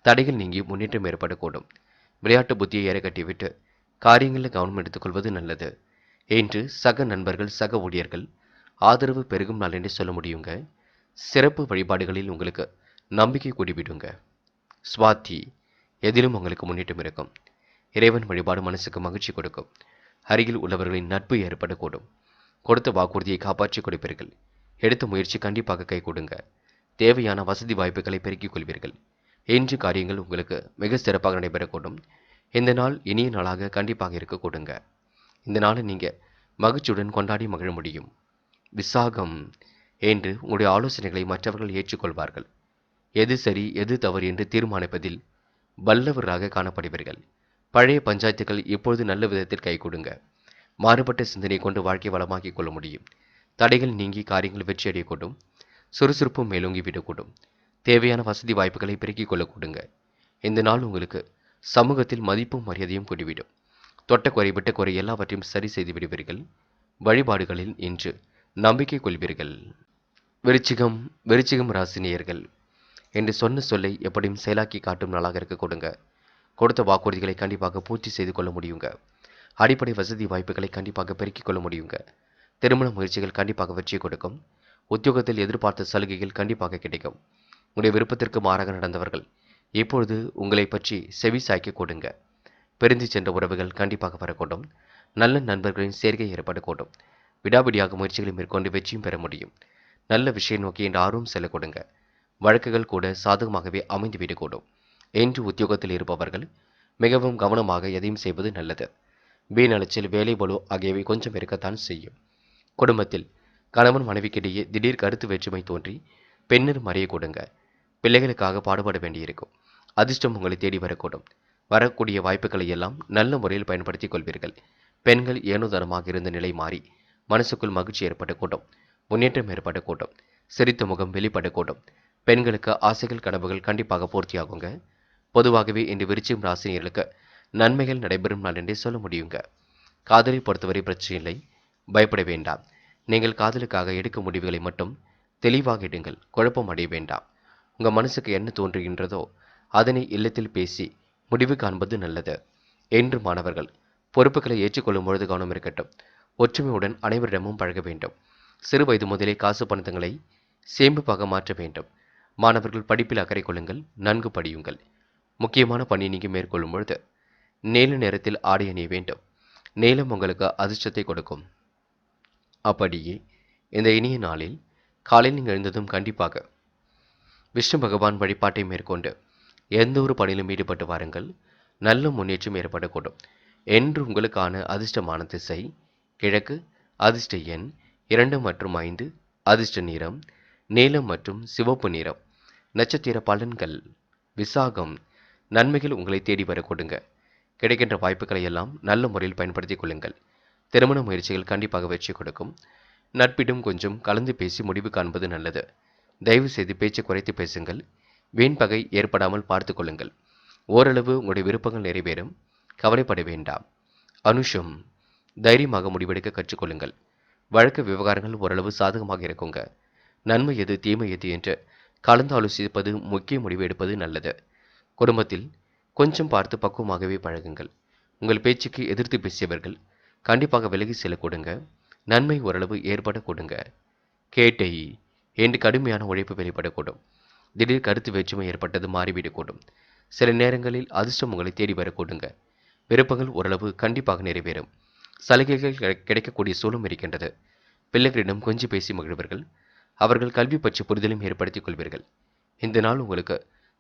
தடைகள் நீங்கி முன்னேற்றம் ஏற்படக்கூடும். விளையாட்டு புத்தியை ஏற கட்டிவிட்டு காரியங்களில் கவனம் எடுத்துக்கொள்வது நல்லது. இன்று சக நண்பர்கள் சக ஊழியர்கள் ஆதரவு பெருகும் நாள் என்று சொல்ல முடியுங்க. சிறப்பு வழிபாடுகளில் உங்களுக்கு நம்பிக்கை கூடிவிடுங்க. சுவாதி. எதிலும் உங்களுக்கு முன்னேற்றம் இருக்கும். இறைவன் வழிபாடு மனசுக்கு மகிழ்ச்சி கொடுக்கும். அருகில் உள்ளவர்களின் நட்பு ஏற்படக்கூடும். கொடுத்த வாக்குறுதியை காப்பாற்றிக் கொடுப்பீர்கள். எடுத்த முயற்சி கண்டிப்பாக கை கொடுங்க. தேவையான வசதி வாய்ப்புகளை பெருக்கிக் கொள்வீர்கள். இன்று காரியங்கள் உங்களுக்கு மிக சிறப்பாக நடைபெறக்கூடும். இந்த நாள் இனிய நாளாக கண்டிப்பாக இருக்க கொடுங்க. இந்த நாளை நீங்க மகிழ்ச்சியுடன் கொண்டாடி மகிழ முடியும். விசாகம். என்று உங்களுடைய ஆலோசனைகளை மற்றவர்கள் ஏற்றுக்கொள்வார்கள். எது சரி எது தவறு என்று தீர்மானிப்பதில் வல்லவராக காணப்படுவீர்கள். பழைய பஞ்சாயத்துகள் இப்பொழுது நல்ல விதத்தில் கை கொடுங்க. மாறுபட்ட சிந்தனை கொண்டு வாழ்க்கை வளமாக்கிக் கொள்ள முடியும். தடைகள் நீங்கி காரியங்கள் வெற்றியடையக்கூடும். சுறுசுறுப்பும் மேலோங்கி விடக்கூடும். தேவையான வசதி வாய்ப்புகளை பெருக்கிக் கொள்ள கொடுங்க. இந்த நாள் உங்களுக்கு சமூகத்தில் மதிப்பும் மரியாதையும் கூடிவிடும். தொட்ட குறை விட்ட குறை எல்லாவற்றையும் சரி செய்து விடுவீர்கள். வழிபாடுகளில் இன்று நம்பிக்கை கொள்வீர்கள். விருச்சிகம் ராசினியர்கள் என்று சொன்ன சொல்லை எப்படியும் செயலாக்கி காட்டும் நாளாக இருக்க கொடுங்க. கொடுத்த வாக்குறுதிகளை கண்டிப்பாக பூர்த்தி செய்து கொள்ள முடியுங்க. அடிப்படை வசதி வாய்ப்புகளை கண்டிப்பாக பெருக்கிக் கொள்ள முடியுங்க. திருமண முயற்சிகள் கண்டிப்பாக வெற்றி கொடுக்கும். உத்தியோகத்தில் எதிர்பார்த்த சலுகைகள் கண்டிப்பாக கிடைக்கும். உங்களுடைய விருப்பத்திற்கு மாறாக நடந்தவர்கள் இப்பொழுது உங்களை பற்றி செவி சாய்க்க கொடுங்க. பிரிந்து சென்ற உறவுகள் கண்டிப்பாக வரக்கூடும். நல்ல நண்பர்களின் சேர்க்கை ஏற்படக்கூடும். விடாபிடியாக முயற்சிகளை மேற்கொண்டு வெற்றியும் பெற முடியும். நல்ல விஷயம் நோக்கி என்ற ஆர்வம் செல்ல கொடுங்க. வழக்குகள் கூட சாதகமாகவே அமைந்துவிடக்கூடும். என்று உத்தியோகத்தில் இருப்பவர்கள் மிகவும் கவனமாக எதையும் செய்வது நல்லது. வீண் அலைச்சல், வேலை பளு ஆகியவை கொஞ்சம் இருக்கத்தான் செய்யும். குடும்பத்தில் கணவன் மனைவிக்கிடையே திடீர் கருத்து வேற்றுமை தோன்றி பின்னர் மறைய கொடுங்க. பிள்ளைகளுக்காக பாடுபட வேண்டியிருக்கும். அதிர்ஷ்டம் உங்களை தேடி வரக்கூடும். வரக்கூடிய வாய்ப்புகளை எல்லாம் நல்ல முறையில் பயன்படுத்திக் கொள்வீர்கள். பெண்கள் ஏனோதனமாக இருந்த நிலை மாறி மனசுக்குள் மகிழ்ச்சி ஏற்படக்கூடும். முன்னேற்றம் ஏற்படக்கூடும். சிரித்த முகம் வெளிப்படக்கூடும். பெண்களுக்கு ஆசைகள் கனவுகள் கண்டிப்பாக பூர்த்தியாகுங்க. பொதுவாகவே இன்று விருச்சிகம் ராசினியர்களுக்கு நன்மைகள் நடைபெறும் நாள் என்றே சொல்ல முடியுங்க. காதலை பொறுத்தவரை பிரச்சனை இல்லை, பயப்பட வேண்டாம். நீங்கள் காதலுக்காக எடுக்கும் முடிவுகளை மட்டும் தெளிவாக எடுங்கள். குழப்பம் அடைய வேண்டாம். உங்கள் மனசுக்கு என்ன தோன்றுகின்றதோ அதனை இல்லத்தில் பேசி முடிவு காண்பது நல்லது. என்று மாணவர்கள் பொறுப்புகளை ஏற்றுக்கொள்ளும் பொழுது கவனம் இருக்கட்டும். ஒற்றுமையுடன் அனைவரிடமும் பழக வேண்டும். சிறு வயது முதலே காசு பணத்தங்களை சேமிப்பாக மாற்ற வேண்டும். மாணவர்கள் படிப்பில் அக்கறை கொள்ளுங்கள். நன்கு படியுங்கள். முக்கியமான பணியை நீங்கள் மேற்கொள்ளும் பொழுது நீல நேரத்தில் ஆடை அணிய வேண்டும். நீலம் உங்களுக்கு அதிர்ஷ்டத்தை கொடுக்கும். அப்படியே இந்த இனிய நாளில் காலையில் நீங்கள் எழுந்ததும் கண்டிப்பாக விஷ்ணு பகவான் வழிபாட்டை மேற்கொண்டு எந்த ஒரு பணியிலும் ஈடுபட்டு வாருங்கள். நல்ல முன்னேற்றம் ஏற்படக்கூடும். என்று உங்களுக்கான அதிர்ஷ்டமான திசை கிழக்கு. அதிர்ஷ்ட எண் 2 மற்றும் 5. அதிர்ஷ்ட நிறம் நீலம் மற்றும் சிவப்பு நிறம். நட்சத்திர பலன்கள். விசாகம். நன்மைகள் உங்களை தேடி வர கொடுங்க. கிடைக்கின்ற வாய்ப்புகளை எல்லாம் நல்ல முறையில் பயன்படுத்திக் கொள்ளுங்கள். திருமண முயற்சிகள் கண்டிப்பாக வெற்றி கொடுக்கும். நட்பிடம் கொஞ்சம் கலந்து பேசி முடிவு காண்பது நல்லது. தயவு செய்து பேச்சு குறைத்து பேசுங்கள். வீண் பகை ஏற்படாமல் பார்த்து கொள்ளுங்கள். ஓரளவு உங்களுடைய விருப்பங்கள் நிறைவேறும். கவலைப்பட வேண்டாம். அனுஷம். தைரியமாக முடிவெடுக்க கற்றுக்கொள்ளுங்கள். வழக்கு விவகாரங்கள் ஓரளவு சாதகமாக இருக்குங்க. நன்மை எது தீமை எது என்று கலந்து ஆலோசிப்பது முக்கிய முடிவு எடுப்பது நல்லது. குடும்பத்தில் கொஞ்சம் பார்த்து பக்குவமாகவே பழகுங்கள். உங்கள் பேச்சுக்கு எதிர்த்து பேசியவர்கள் கண்டிப்பாக விலகி செல்ல கொடுங்க. நன்மை ஓரளவு ஏற்பட கொடுங்க. கேட்டை. என்று கடுமையான உழைப்பு வெளிப்படக்கூடும். திடீர் கருத்து வேற்றுமை ஏற்பட்டது மாறிவிடக்கூடும். சில நேரங்களில் அதிர்ஷ்டம் உங்களை தேடி வரக்கூடுங்க. விருப்பங்கள் ஓரளவு கண்டிப்பாக நிறைவேறும். சலுகைகள் கிடைக்கக்கூடிய சூழலும் இருக்கின்றது. பிள்ளைகளிடம் கொஞ்சம் பேசி மகிழ்வர்கள். அவர்கள் கல்வி பற்றி புரிதலும் ஏற்படுத்திக் கொள்வீர்கள். இந்த நாள் உங்களுக்கு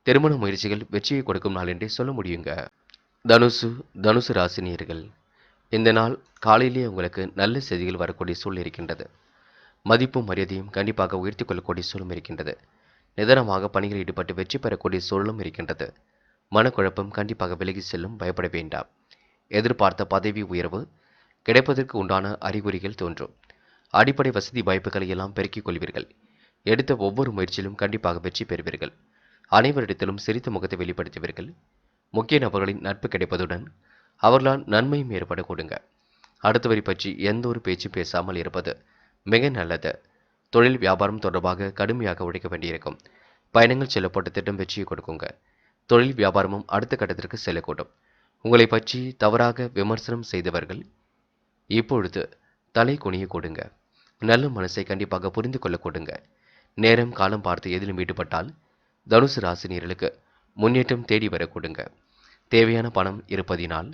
திருமண முயற்சிகள் வெற்றியை கொடுக்கும் நாள் என்றே சொல்ல முடியுங்க. தனுசு ராசினியர்கள் இந்த நாள் காலையிலே உங்களுக்கு நல்ல செய்திகள் வரக்கூடிய சூழல் இருக்கின்றது. மதிப்பும் மரியாதையும் கண்டிப்பாக உயர்த்தி கொள்ளக்கூடிய சூழலும் இருக்கின்றது. நிதானமாக பணிகளில் ஈடுபட்டு வெற்றி பெறக்கூடிய சூழலும் இருக்கின்றது. மனக்குழப்பம் கண்டிப்பாக விலகி செல்லும். பயப்பட வேண்டாம். எதிர்பார்த்த பதவி உயர்வு கிடைப்பதற்கு உண்டான அறிகுறிகள் தோன்றும். அடிப்படை வசதி வாய்ப்புகளை எல்லாம் பெருக்கிக் கொள்வீர்கள். எடுத்த ஒவ்வொரு முயற்சியிலும் கண்டிப்பாக வெற்றி பெறுவீர்கள். அனைவரிடத்திலும் சிரித்த முகத்தை வெளிப்படுத்துவீர்கள். முக்கிய நபர்களின் நட்பு கிடைப்பதுடன் அவர்களால் நன்மையும் ஏற்பட கொடுங்க. அடுத்தவரை பற்றி எந்த ஒரு பேச்சும் பேசாமல் இருப்பது மிக நல்லது. தொழில் வியாபாரம் தொடர்பாக கடுமையாக உழைக்க வேண்டியிருக்கும். பயணங்கள் செல்லப்பட்ட திட்டம் வெற்றியை கொடுக்குங்க. தொழில் வியாபாரமும் அடுத்த கட்டத்திற்கு செல்லக்கூடும். உங்களை பற்றி தவறாக விமர்சனம் செய்தவர்கள் இப்பொழுது தலை குனிய கொடுங்க. நல்ல மனசை கண்டிப்பாக புரிந்து கொள்ள கொடுங்க. நேரம் காலம் பார்த்து எதிலும் ஈடுபட்டால் தனுசு ராசினியர்களுக்கு முன்னேற்றம் தேடி வர கொடுங்க. தேவையான பணம் இருப்பதினால்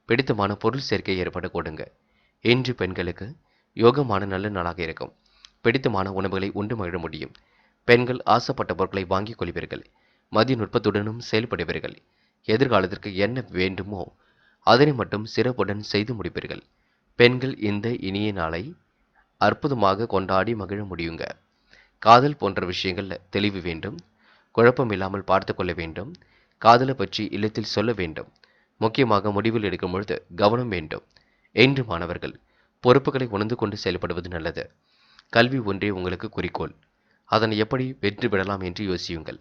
பிடித்தமான பொருள் சேர்க்கை ஏற்பட கொடுங்க. இன்று பெண்களுக்கு யோகமான நல்ல நாளாக இருக்கும். பிடித்தமான உணவுகளை உண்டு மகிழ முடியும். பெண்கள் ஆசைப்பட்ட பொருட்களை வாங்கிக் கொள்வீர்கள். மதிய நுட்பத்துடனும் செயல்படுவீர்கள். எதிர்காலத்திற்கு என்ன வேண்டுமோ அதனை மட்டும் சிறப்புடன் செய்து முடிப்பீர்கள். பெண்கள் இந்த இனிய நாளை அற்புதமாக கொண்டாடி மகிழ முடியுங்க. காதல் போன்ற விஷயங்கள்ல தெளிவு வேண்டும். குழப்பம் இல்லாமல் பார்த்து கொள்ள வேண்டும். காதலை பற்றி இல்லத்தில் சொல்ல வேண்டும். முக்கியமாக முடிவில் எடுக்கும் பொழுது கவனம் வேண்டும். என்று மாணவர்கள் பொறுப்புகளை உணர்ந்து கொண்டு செயல்படுவது நல்லது. கல்வி ஒன்றே உங்களுக்கு குறிக்கோள். அதனை எப்படி வெற்றி பெறலாம் என்று யோசியுங்கள்.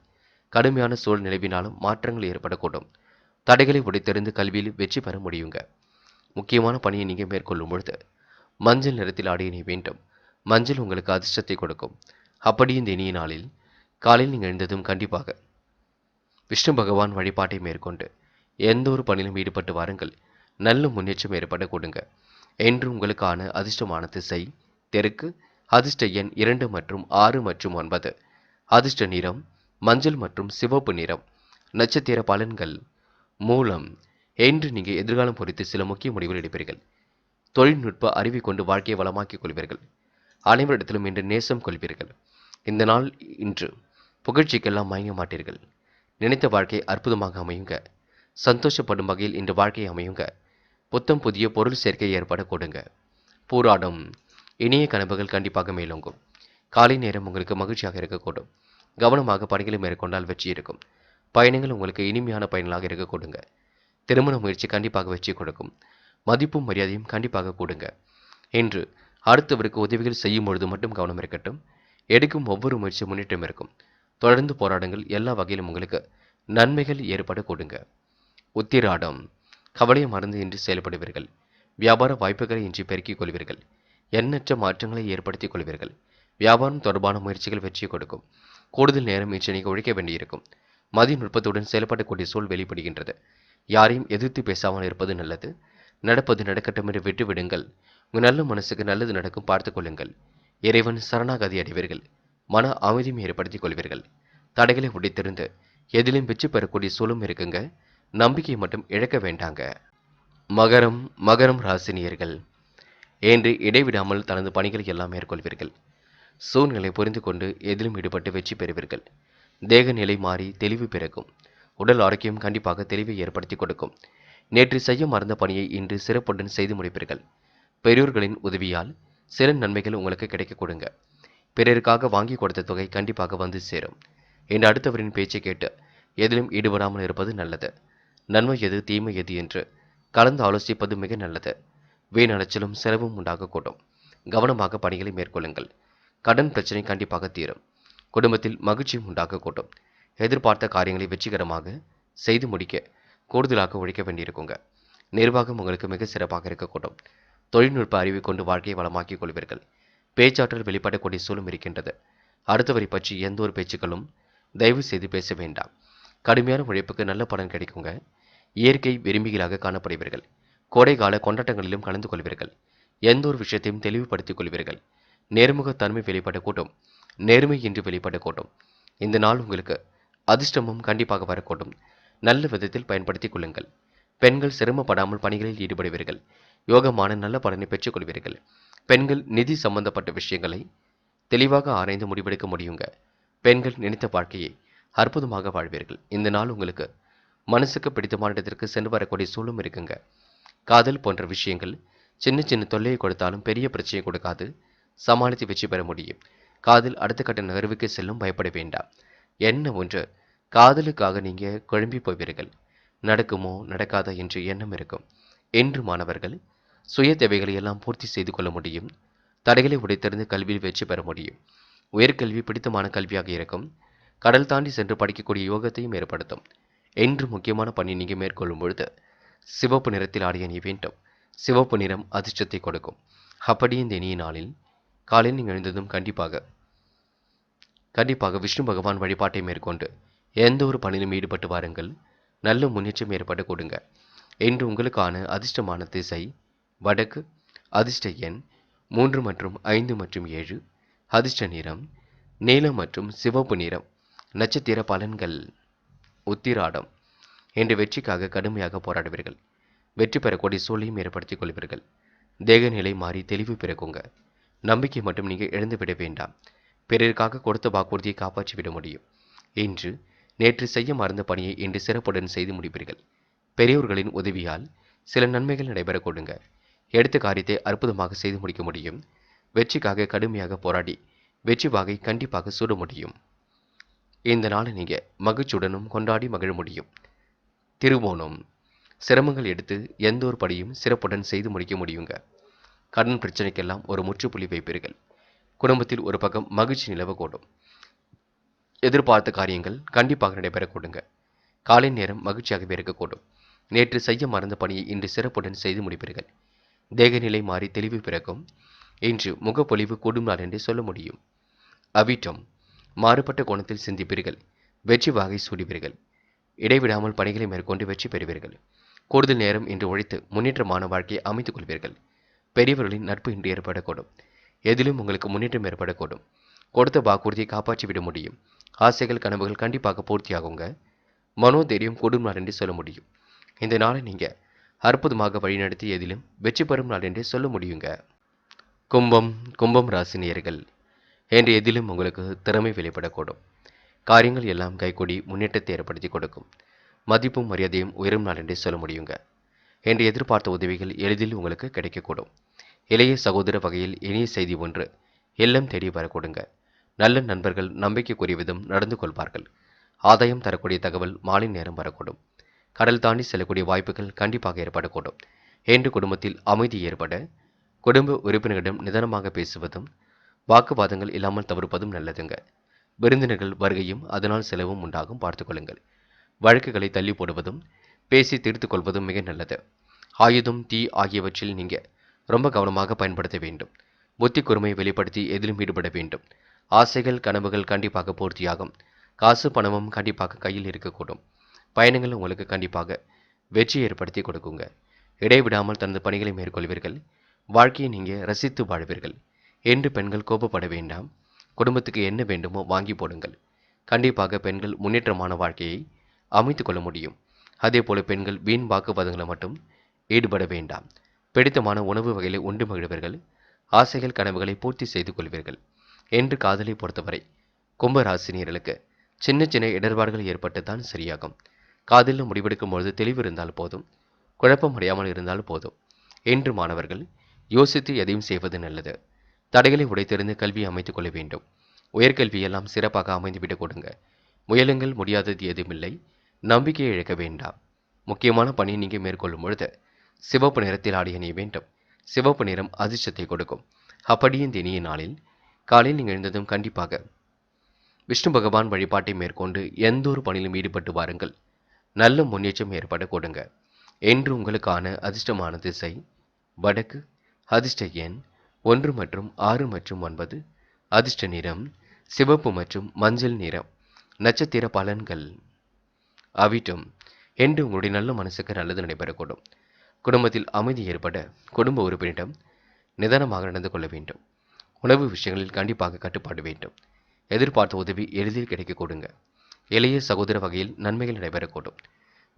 கடுமையான சூழல் நிலவினாலும் மாற்றங்கள் ஏற்படக்கூடும். தடைகளை உடைத்தெறிந்து கல்வியில் வெற்றி பெற முடியுங்க. முக்கியமான பணியை நீங்கள் மேற்கொள்ளும் பொழுது மஞ்சள் நிறத்தில் ஆடை அணிய வேண்டும். மஞ்சள் உங்களுக்கு அதிர்ஷ்டத்தை கொடுக்கும். அப்படி இந்த இனிய நாளில் காலையில் நீங்கள் எழுந்ததும் கண்டிப்பாக விஷ்ணு பகவான் வழிபாட்டை மேற்கொண்டு எந்த ஒரு பணியிலும் ஈடுபட்டு வாருங்கள். நல்ல முன்னேற்றம் ஏற்பட கொடுங்க. என்று உங்களுக்கான அதிர்ஷ்டமான திசை தெற்கு. அதிர்ஷ்ட எண் 2 மற்றும் 6 மற்றும் 9. அதிர்ஷ்ட நிறம் மஞ்சள் மற்றும் சிவப்பு நிறம். நட்சத்திர பலன்கள் மூலம். என்று நீங்கள் எதிர்காலம் குறித்து சில முக்கிய முடிவுகள் எடுப்பீர்கள். தொழில்நுட்ப அறிவை கொண்டு வாழ்க்கையை வளமாக்கிக் கொள்வீர்கள். அனைவரிடத்திலும் இன்று நேசம் கொள்வீர்கள். இந்த நாள் இன்று புகழ்ச்சிக்கெல்லாம் மயங்க மாட்டீர்கள். நினைத்த வாழ்க்கை அற்புதமாக அமையுங்க. சந்தோஷப்படும் வகையில் இன்று வாழ்க்கை அமையுங்க. புத்தம் புதிய பொருள் சேர்க்கை ஏற்பட கொடுங்க. போராடும் இனிய கனவுகள் கண்டிப்பாக மேலோங்கும். காலை நேரம் உங்களுக்கு மகிழ்ச்சியாக இருக்கக்கூடும். கவனமாக பணிகளை மேற்கொண்டால் வெற்றி இருக்கும். பயணங்கள் உங்களுக்கு இனிமையான பயன்களாக இருக்க கொடுங்க. திருமண முயற்சி கண்டிப்பாக வெற்றி கொடுக்கும். மதிப்பும் மரியாதையும் கண்டிப்பாக கொடுங்க. இன்று அடுத்தவருக்கு உதவிகள் செய்யும் பொழுது மட்டும் கவனம் இருக்கட்டும். எடுக்கும் ஒவ்வொரு முயற்சி முன்னேற்றம் இருக்கும். தொடர்ந்து போராடுங்கள். எல்லா வகையிலும் உங்களுக்கு நன்மைகள் ஏற்பட கொடுங்க. உத்திராடம் கவலையை மறந்து இன்றி செயல்படுவீர்கள். வியாபார வாய்ப்புகளை இன்றி பெருக்கிக் கொள்வீர்கள். எண்ணற்ற மாற்றங்களை ஏற்படுத்திக் கொள்வீர்கள். வியாபாரம் தொடர்பான முயற்சிகள் வெற்றி கொடுக்கும். கூடுதல் நேரம் இன்று நீங்கள் உழைக்க வேண்டியிருக்கும். மதிநுட்பத்துடன் செயல்படக்கூடிய சூழ் வெளிப்படுகின்றது. யாரையும் எதிர்த்து பேசாமல் இருப்பது நல்லது. நடப்பது நடக்கட்டும் என்று விட்டுவிடுங்கள். உங்கள் நல்ல மனசுக்கு நல்லது நடக்கும், பார்த்துக் கொள்ளுங்கள். இறைவன் சரணாகதி அடைவீர்கள். மன அமைதியும் ஏற்படுத்திக் கொள்வீர்கள். தடைகளை உடைத்திருந்து எதிலும் வெற்றி பெறக்கூடிய சூழும் இருக்குங்க. நம்பிக்கையை மட்டும் இழக்க வேண்டாங்க. மகரம் மகரம் ராசினியர்கள் என்று இடைவிடாமல் தனது பணிகளை எல்லாம் மேற்கொள்வீர்கள். சூழ்நிலை புரிந்து கொண்டு எதிலும் ஈடுபட்டு வெற்றி பெறுவீர்கள். தேக நிலை மாறி தெளிவு பிறக்கும். உடல் ஆரோக்கியம் கண்டிப்பாக தெளிவை ஏற்படுத்தி கொடுக்கும். நேற்று செய்ய மறந்த பணியை இன்று சிறப்புடன் செய்து முடிப்பீர்கள். பெரியோர்களின் உதவியால் சில நன்மைகள் உங்களுக்கு கிடைக்க கொடுங்க. பிறருக்காக வாங்கி கொடுத்த தொகை கண்டிப்பாக வந்து சேரும். இன்று அடுத்தவரின் பேச்சை கேட்டு எதிலும் ஈடுபடாமல் இருப்பது நல்லது. நன்மை எது தீமை எது என்று கலந்து ஆலோசிப்பது மிக நல்லது. வீண் அலைச்சலும் செலவும் உண்டாகக்கூடும். கவனமாக பணிகளை மேற்கொள்ளுங்கள். கடன் பிரச்சனை கண்டிப்பாக தீரும். குடும்பத்தில் மகிழ்ச்சியும் உண்டாகக்கூடும். எதிர்பார்த்த காரியங்களை வெற்றிகரமாக செய்து முடிக்க கூடுதலாக உழைக்க வேண்டியிருக்குங்க. நிர்வாகம் உங்களுக்கு மிக சிறப்பாக இருக்கக்கூடும். தொழில்நுட்ப அறிவை கொண்டு வாழ்க்கையை வளமாக்கிக் கொள்வீர்கள். பேச்சாற்றல் வெளிப்படக்கூடிய சூழலும் இருக்கின்றது. அடுத்தவரை பற்றி எந்த ஒரு பேச்சுக்களும் தயவு செய்து பேச வேண்டாம். கடுமையான உழைப்புக்கு நல்ல பலன் கிடைக்குங்க. இயற்கை விரும்பிகளாக காணப்படுவீர்கள். கோடைகால கொண்டாட்டங்களிலும் கலந்து கொள்வீர்கள். எந்த ஒரு விஷயத்தையும் தெளிவுபடுத்திக் கொள்வீர்கள். நேர்முகத்தன்மை வெளிப்படக்கூடும். நேர்மை இன்றி வெளிப்படக்கூடும். இந்த நாள் உங்களுக்கு அதிர்ஷ்டமும் கண்டிப்பாக வரக்கூடும். நல்ல விதத்தில் பயன்படுத்திக் கொள்ளுங்கள். பெண்கள் சிரமப்படாமல் பணிகளில் ஈடுபடுவீர்கள். யோகமான நல்ல பலனை பெற்றுக் கொள்வீர்கள். பெண்கள் நிதி சம்பந்தப்பட்ட விஷயங்களை தெளிவாக ஆராய்ந்து முடிவெடுக்க முடியுங்க. பெண்கள் நினைத்த வாழ்க்கையை அற்புதமாக வாழ்வீர்கள். இந்த நாள் உங்களுக்கு மனசுக்கு பிடித்தமான இடத்திற்கு சென்று வரக்கூடிய சூழலும் இருக்குங்க. காதல் போன்ற விஷயங்கள் சின்ன சின்ன தொல்லையை கொடுத்தாலும் பெரிய பிரச்சனையை கொடுக்காது. சமாளித்து வெற்றி பெற முடியும். காதல் அடுத்த கட்ட நகர்வுக்கு செல்லும், பயப்பட வேண்டாம். என்ன ஒன்று, காதலுக்காக நீங்க குழம்பி போவீர்கள். நடக்குமோ நடக்காதா என்று எண்ணம் இருக்கும். என்று மாணவர்கள் சுய தேவைகளை எல்லாம் பூர்த்தி செய்து கொள்ள முடியும். தடைகளை உடைத்தெறிந்து கல்வியில் வெற்றி பெற முடியும். உயர்கல்வி பிடித்தமான கல்வியாக இருக்கும். கடல் தாண்டி சென்று படிக்கக்கூடிய யோகத்தையும் ஏற்படுத்தும். என்று முக்கியமான பணி நீங்க மேற்கொள்ளும் பொழுது சிவப்பு நிறத்தில் ஆடிய அணிய வேண்டும். சிவப்பு நிறம் அதிர்ஷ்டத்தை கொடுக்கும். அப்படி இந்த இனிய நாளில் காலையில் நீங்கள் எழுந்ததும் கண்டிப்பாக விஷ்ணு பகவான் வழிபாட்டை மேற்கொண்டு எந்த ஒரு பணியிலும் ஈடுபட்டு வாருங்கள். நல்ல முன்னேற்றம் ஏற்பட கொடுங்க. இன்று உங்களுக்கான அதிர்ஷ்டமான திசை வடக்கு. அதிர்ஷ்ட எண் 3 மற்றும் 5 மற்றும் 7. அதிர்ஷ்ட நிறம் நீலம் மற்றும் சிவப்பு நிறம். நட்சத்திர பலன்கள் உத்திராடம் இன்று வெற்றிக்காக கடுமையாக போராடுவீர்கள். வெற்றி பெறக்கூடிய சூழலையும் ஏற்படுத்திக் கொள்வீர்கள். தேக நிலை மாறி தெளிவு பிறக்குங்க. நம்பிக்கை மட்டும் நீங்கள் இழந்துவிட வேண்டாம். பிறருக்காக கொடுத்த வாக்குறுதியை காப்பாற்றிவிட முடியும். இன்று நேற்று செய்ய மறந்த பணியை இன்று சிறப்புடன் செய்து முடிப்பீர்கள். பெரியோர்களின் உதவியால் சில நன்மைகள் நடைபெற கொடுங்க. எடுத்த காரியத்தை அற்புதமாக செய்து முடிக்க முடியும். வெற்றிக்காக கடுமையாக போராடி வெற்றி வாகை கண்டிப்பாக சூட முடியும். இந்த நாளை நீங்க மகிழ்ச்சியுடனும் கொண்டாடி மகிழ முடியும். திருவோணம் சிரமங்கள் எடுத்து எந்த ஒரு படியும் சிறப்புடன் செய்து முடிக்க முடியுங்க. கடன் பிரச்சனைக்கெல்லாம் ஒரு முற்றுப்புள்ளி வைப்பீர்கள். குடும்பத்தில் ஒரு பக்கம் மகிழ்ச்சி நிலவக்கூடும். எதிர்பார்த்த காரியங்கள் கண்டிப்பாக நடைபெற கொடுங்க. காலை நேரம் மகிழ்ச்சியாகவே இருக்கக்கூடும். நேற்று செய்ய மறந்த பணியை இன்று சிறப்புடன் செய்து முடிப்பீர்கள். தேகநிலை மாறி தெளிவு பிறக்கும். இன்று முகப்பொலிவு கூடும் நாள் என்று சொல்ல முடியும். அவிட்டம் மாறுபட்ட கோணத்தில் சிந்திப்பீர்கள். வெற்றி வாகை சூடுவீர்கள். இடைவிடாமல் பணிகளை மேற்கொண்டு வெற்றி பெறுவீர்கள். கூடுதல் நேரம் இன்று உழைத்து முன்னேற்றமான வாழ்க்கையை அமைத்துக் கொள்வீர்கள். பெரியவர்களின் நட்பு இன்று ஏற்படக்கூடும். எதிலும் உங்களுக்கு முன்னேற்றம் ஏற்படக்கூடும். கொடுத்த வாக்குறுதியை காப்பாற்றிவிட முடியும். ஆசைகள் கனவுகள் கண்டிப்பாக பூர்த்தியாகுங்க. மனோதைரியம் கூடும் நாள் என்று சொல்ல முடியும். இந்த நாளை நீங்க அற்புதமாக வழிநடத்தி எதிலும் வெற்றி பெறும் நாள் என்றே சொல்ல முடியுங்க. கும்பம் கும்பம் ராசி நேயர்கள், என்று எதிலும் உங்களுக்கு திறமை வெளிப்படக்கூடும். காரியங்கள் எல்லாம் கைகூடி முன்னேற்றத்தை ஏற்படுத்தி கொடுக்கும். மதிப்பும் மரியாதையும் உயரும் நாள் என்றே சொல்ல முடியுங்க. என்று எதிர்பார்த்த உதவிகள் எளிதில் உங்களுக்கு கிடைக்கக்கூடும். இளைய சகோதர வகையில் இனிய செய்தி ஒன்று இல்லம் தேடி வரக்கூடுங்க. நல்ல நண்பர்கள் நம்பிக்கைக்குரிய விதம் நடந்து கொள்வார்கள். ஆதாயம் தரக்கூடிய தகவல் மாலை நேரம் வரக்கூடும். கடல் தாண்டி செல்லக்கூடிய வாய்ப்புகள் கண்டிப்பாக ஏற்படக்கூடும். என்று குடும்பத்தில் அமைதி ஏற்பட குடும்ப உறுப்பினர்களிடம் நிதானமாக பேசுவதும் வாக்குவாதங்கள் இல்லாமல் தவிர்ப்பதும் நல்லதுங்க. விருந்தினர்கள் வருகையும் அதனால் செலவும் உண்டாகும், பார்த்துக்கொள்ளுங்கள். வழக்குகளை தள்ளி போடுவதும் பேசி தீர்த்து கொள்வதும் மிக நல்லது. ஆயுதம் தீ ஆகியவற்றில் நீங்க ரொம்ப கவனமாக பயன்படுத்த வேண்டும். புத்தி கூர்மையை வெளிப்படுத்தி எதிலும் ஈடுபட வேண்டும். ஆசைகள் கனவுகள் கண்டிப்பாக பூர்த்தியாகும். காசு பணமும் கண்டிப்பாக கையில் இருக்கக்கூடும். பயணங்கள் உங்களுக்கு கண்டிப்பாக வெற்றி ஏற்படுத்தி கொடுக்குங்க. இடைவிடாமல் தனது பணிகளை மேற்கொள்வீர்கள். வாழ்க்கையை நீங்க ரசித்து வாழ்வீர்கள். என்று பெண்கள் கோபப்பட வேண்டாம். குடும்பத்துக்கு என்ன வேண்டுமோ வாங்கி போடுங்கள். கண்டிப்பாக பெண்கள் முன்னேற்றமான வாழ்க்கையை அமைத்துக் கொள்ள முடியும். அதே போல பெண்கள் வீண் வாக்குவாதங்களை மட்டும் ஈடுபட வேண்டாம். பிடித்தமான உணவு வகைகளை உண்டு மகிழ்வீர்கள். ஆசைகள் கனவுகளை பூர்த்தி செய்து கொள்வீர்கள். என்று காதலை பொறுத்தவரை கும்பராசினியர்களுக்கு சின்ன சின்ன இடர்பாடுகள் ஏற்பட்டு தான் சரியாகும். காதலில் முடிவெடுக்கும் பொழுது தெளிவு இருந்தால் போதும். குழப்பம் அடையாமல் இருந்தால் போதும். என்று மாணவர்கள் யோசித்து எதையும் செய்வது நல்லது. தடைகளை உடைத்தெறிந்து கல்வியை அமைத்துக் கொள்ள வேண்டும். உயர்கல்வியெல்லாம் சிறப்பாக அமைந்துவிடக் கொடுங்க. முயலுங்கள், முடியாதது எதுவுமில்லை. நம்பிக்கையை இழக்க வேண்டாம். முக்கியமான பணியை நீங்கள் மேற்கொள்ளும் பொழுது சிவப்பு நிறத்தில் ஆடை அணிய வேண்டும். சிவப்பு நிறம் அதிர்ஷ்டத்தை கொடுக்கும். அப்படியே இந்த இனிய நாளில் காலையில் நீங்கள் எழுந்ததும் கண்டிப்பாக விஷ்ணு பகவான் வழிபாட்டை மேற்கொண்டு எந்த ஒரு பணியிலும் ஈடுபட்டு வாருங்கள். நல்ல முன்னேற்றம் ஏற்பட கொடுங்க. என்று உங்களுக்கான அதிர்ஷ்டமான திசை வடக்கு. அதிர்ஷ்ட எண் 1 மற்றும் 6 மற்றும் 9. அதிர்ஷ்ட நிறம் சிவப்பு மற்றும் மஞ்சள் நிறம். நட்சத்திர பலன்கள். அவிட்டம். என்று உங்களுடைய நல்ல மனசுக்கு நல்லது நடைபெறக்கூடும். குடும்பத்தில் அமைதி ஏற்பட குடும்ப உறுப்பினரிடம் நிதானமாக நடந்து கொள்ள வேண்டும். உணவு விஷயங்களில் கண்டிப்பாக கட்டுப்பாடு வேண்டும். எதிர்பார்த்த உதவி எளிதில் கிடைக்க கொடுங்க. இளைய சகோதர வகையில் நன்மைகள் நடைபெறக்கூடும்.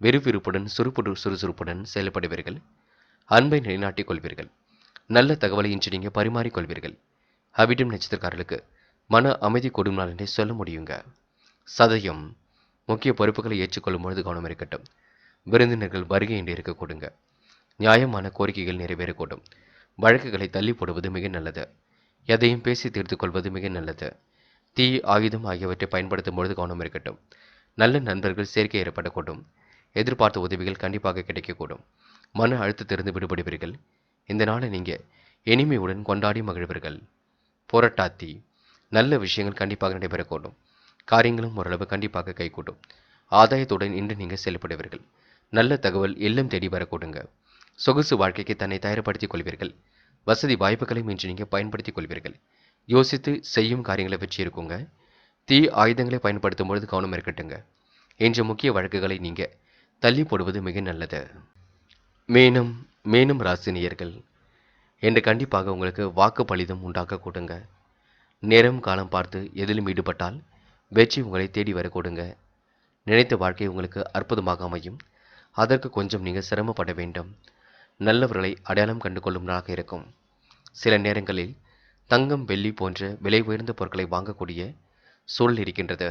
விறுவிறுப்புடன் சுறுசுறுப்புடன் செயல்படுவீர்கள். அன்பை நிலைநாட்டிக் கொள்வீர்கள். நல்ல தகவலை இன்று நீங்கள் பரிமாறிக்கொள்வீர்கள். அவிட்டம் நட்சத்திரக்காரர்களுக்கு மன அமைதி கொடும் நாள் என்றே சொல்ல முடியுங்க. சதயம். முக்கிய பொறுப்புகளை ஏற்றுக்கொள்ளும் பொழுது கவனம் இருக்கட்டும். விருந்தினர்கள் வருகை என்று இருக்க கொடுங்க. நியாயமான கோரிக்கைகள் நிறைவேறக்கூடும். வழக்குகளை தள்ளி போடுவது மிக நல்லது. எதையும் பேசி தீர்த்து கொள்வது மிக நல்லது. தீ ஆயுதம் ஆகியவற்றை பயன்படுத்தும் பொழுது கவனம் இருக்கட்டும். நல்ல நண்பர்கள் சேர்க்கை ஏற்படக்கூடும். எதிர்பார்த்த உதவிகள் கண்டிப்பாக கிடைக்கக்கூடும். மன அழுத்தத்திலிருந்து விடுபடுவீர்கள். இந்த நாளை நீங்க இனிமையுடன் கொண்டாடி மகிழ்வீர்கள். போராட்டாத்தி. நல்ல விஷயங்கள் கண்டிப்பாக நடைபெறக்கூடும். காரியங்களும் ஓரளவு கண்டிப்பாக கைகூடும். ஆதாயத்துடன் இன்று நீங்கள் செயல்படுவீர்கள். நல்ல தகவல் இல்லம் தேடி வரக்கூடுங்க. சொகுசு வாழ்க்கைக்கு தன்னை தயார்படுத்திக் கொள்வீர்கள். வசதி வாய்ப்புகளையும் இன்று நீங்கள் பயன்படுத்திக் கொள்வீர்கள். யோசித்து செய்யும் காரியங்களை வெற்றி இருக்குங்க. தீ ஆயுதங்களை பயன்படுத்தும் பொழுது கவனம் இருக்கட்டுங்க. இன்று முக்கிய வழக்குகளை நீங்க தள்ளி போடுவது மிக நல்லது. மேலும் மேலும் ராசினியர்கள், என்று கண்டிப்பாக உங்களுக்கு வாக்கு பலிதம் உண்டாக்க கூடுங்க. நேரம் காலம் பார்த்து எதிலும் ஈடுபட்டால் வெற்றி உங்களை தேடி வர கொடுங்க. நினைத்த வாழ்க்கை உங்களுக்கு அற்புதமாக அமையும். அதற்கு கொஞ்சம் நீங்கள் சிரமப்பட வேண்டும். நல்லவர்களை அடையாளம் கண்டு கொள்ளும் நாளாக இருக்கும். சில நேரங்களில் தங்கம் வெள்ளி போன்ற விலை உயர்ந்த பொருட்களை வாங்கக்கூடிய சூழல் இருக்கின்றது.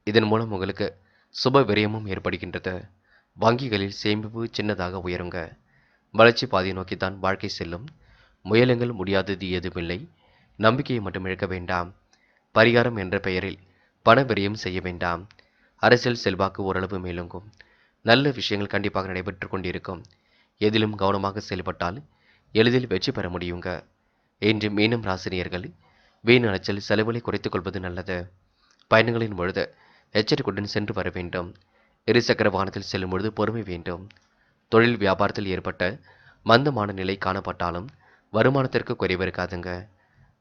இதன் மூலம் உங்களுக்கு சுப விரயமும் ஏற்படுகின்றது. வங்கிகளில் சேமிப்பு சின்னதாக உயருங்க. வளர்ச்சி பாதையை நோக்கித்தான் வாழ்க்கை செல்லும். முயலுங்கள், முடியாதது எதுவுமில்லை. நம்பிக்கையை மட்டும் இழக்க வேண்டாம். பரிகாரம் என்ற பெயரில் பண விரயம் செய்ய வேண்டாம். அரசியல் செல்வாக்கு ஓரளவு மேலோங்கும். நல்ல விஷயங்கள் கண்டிப்பாக நடைபெற்று கொண்டிருக்கும். எதிலும் கவனமாக செயல்பட்டால் எளிதில் வெற்றி பெற முடியுங்க. இன்று மீனம் ராசினியர்கள் வீண் அலைச்சல் செலவுகளை குறைத்துக் கொள்வது நல்லது. பயணங்களின் பொழுது எச்சரிக்கையுடன் சென்று வர வேண்டும். இருசக்கர வாகனத்தில் செல்லும் பொழுது பொறுமை வேண்டும். தொழில் வியாபாரத்தில் ஏற்பட்ட மந்தமான நிலை காணப்பட்டாலும் வருமானத்திற்கு குறைவு இருக்காதுங்க.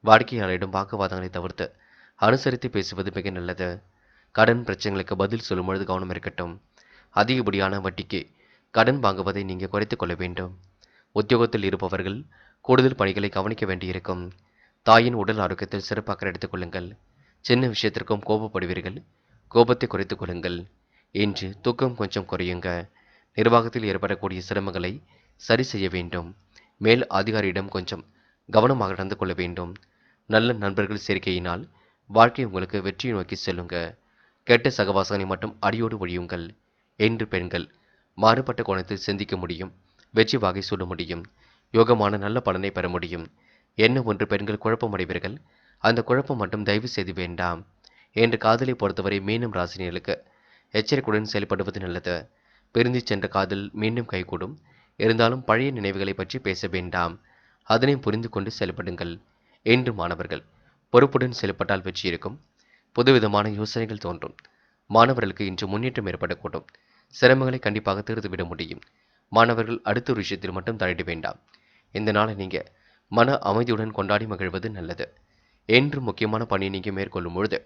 வாடிக்கையாளரிடம் வாக்குவாதங்களை தவிர்த்து அனுசரித்து பேசுவது மிக நல்லது. கடன் பிரச்சனைகளுக்கு பதில் சொல்லும் பொழுது கவனம் இருக்கட்டும். அதிகப்படியான வட்டிக்கு கடன் வாங்குவதை நீங்கள் குறைத்துக் கொள்ள வேண்டும். உத்தியோகத்தில் இருப்பவர்கள் கூடுதல் பணிகளை கவனிக்க வேண்டியிருக்கும். தாயின் உடல் ஆரோக்கியத்தில் சிறப்பு அக்கறை எடுத்துக் கொள்ளுங்கள். சின்ன விஷயத்திற்கும் கோபப்படுவீர்கள். கோபத்தை குறைத்துக் கொள்ளுங்கள். இன்று தூக்கம் கொஞ்சம் குறையுங்க. நிர்வாகத்தில் ஏற்படக்கூடிய சிரமங்களை சரி செய்ய வேண்டும். மேல் அதிகாரியிடம் கொஞ்சம் கவனமாக நடந்து கொள்ள வேண்டும். நல்ல நண்பர்கள் சேர்க்கையினால் வாழ்க்கை உங்களுக்கு வெற்றியை நோக்கி செல்லுங்க. கெட்ட சகவாசனை மட்டும் அடியோடு ஒழியுங்கள். என்று பெண்கள் மாறுபட்ட கோணத்தில் சிந்திக்க முடியும். வெற்றி வாகை சூட முடியும். யோகமான நல்ல பலனை பெற முடியும். என்ன ஒன்று பெண்கள் குழப்பமடைவீர்கள். அந்த குழப்பம் மட்டும் தயவு செய்து வேண்டாம். என்று காதலை பொறுத்தவரை மீண்டும் ராசினியர்களுக்கு எச்சரிக்கையுடன் செயல்படுவது நல்லது. பிரிந்து சென்ற காதல் மீண்டும் கைகூடும். இருந்தாலும் பழைய நினைவுகளை பற்றி பேச வேண்டாம். அதனை புரிந்து கொண்டு செயல்படுங்கள். என்று மாணவர்கள் பொறுப்புடன் செயல்பட்டால் வெற்றி இருக்கும். புதுவிதமான யோசனைகள் தோன்றும். மாணவர்களுக்கு இன்று முன்னேற்றம் ஏற்படக்கூடும். சிரமங்களை கண்டிப்பாக தீர்த்துவிட முடியும். மாணவர்கள் அடுத்த ஒரு விஷயத்தில் மட்டும் தலையிட வேண்டாம். இந்த நாளை நீங்க மன அமைதியுடன் கொண்டாடி மகிழ்வது நல்லது. என்று முக்கியமான பணியை நீங்க மேற்கொள்ளும் பொழுது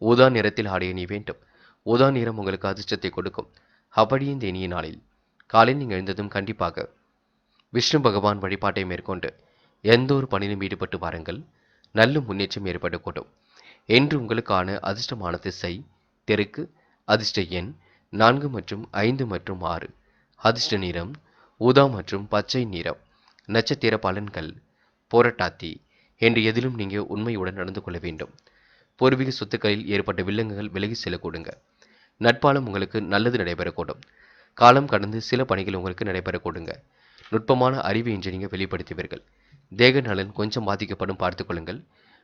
ஊதா நிறத்தில் ஆடை அணிய வேண்டும். ஊதா நிறம் உங்களுக்கு அதிர்ஷ்டத்தை கொடுக்கும். அப்படி இந்த இனிய நாளில் காலையில் நீங்கள் எழுந்ததும் கண்டிப்பாக விஷ்ணு பகவான் வழிபாட்டை மேற்கொண்டு எந்த ஒரு பணியிலும் ஈடுபட்டு வாருங்கள். நல்ல முன்னேற்றம் ஏற்படக்கூடும். என்று உங்களுக்கான அதிர்ஷ்டமான திசை தெற்கு, அதிர்ஷ்ட எண் 4 மற்றும் 5 மற்றும் 6, அதிர்ஷ்ட நிறம் ஊதா மற்றும் பச்சை நிறம். நட்சத்திர பலன்கள் போராட்டாத்தி. என்று எதிலும் நீங்கள் உண்மையுடன் நடந்து கொள்ள வேண்டும். பூர்வீக சொத்துக்களில் ஏற்பட்ட வில்லங்கங்கள் விலகி செல்லக்கூடுங்க. நட்பாலம் உங்களுக்கு நல்லது நடைபெறக்கூடும். காலம் கடந்து சில பணிகள் உங்களுக்கு நடைபெறக்கூடுங்க. நுட்பமான அறிவு இன்று நீங்கள் வெளிப்படுத்துவீர்கள். தேக நலன் கொஞ்சம் பாதிக்கப்படும் பார்த்துக்கொள்ளுங்கள்.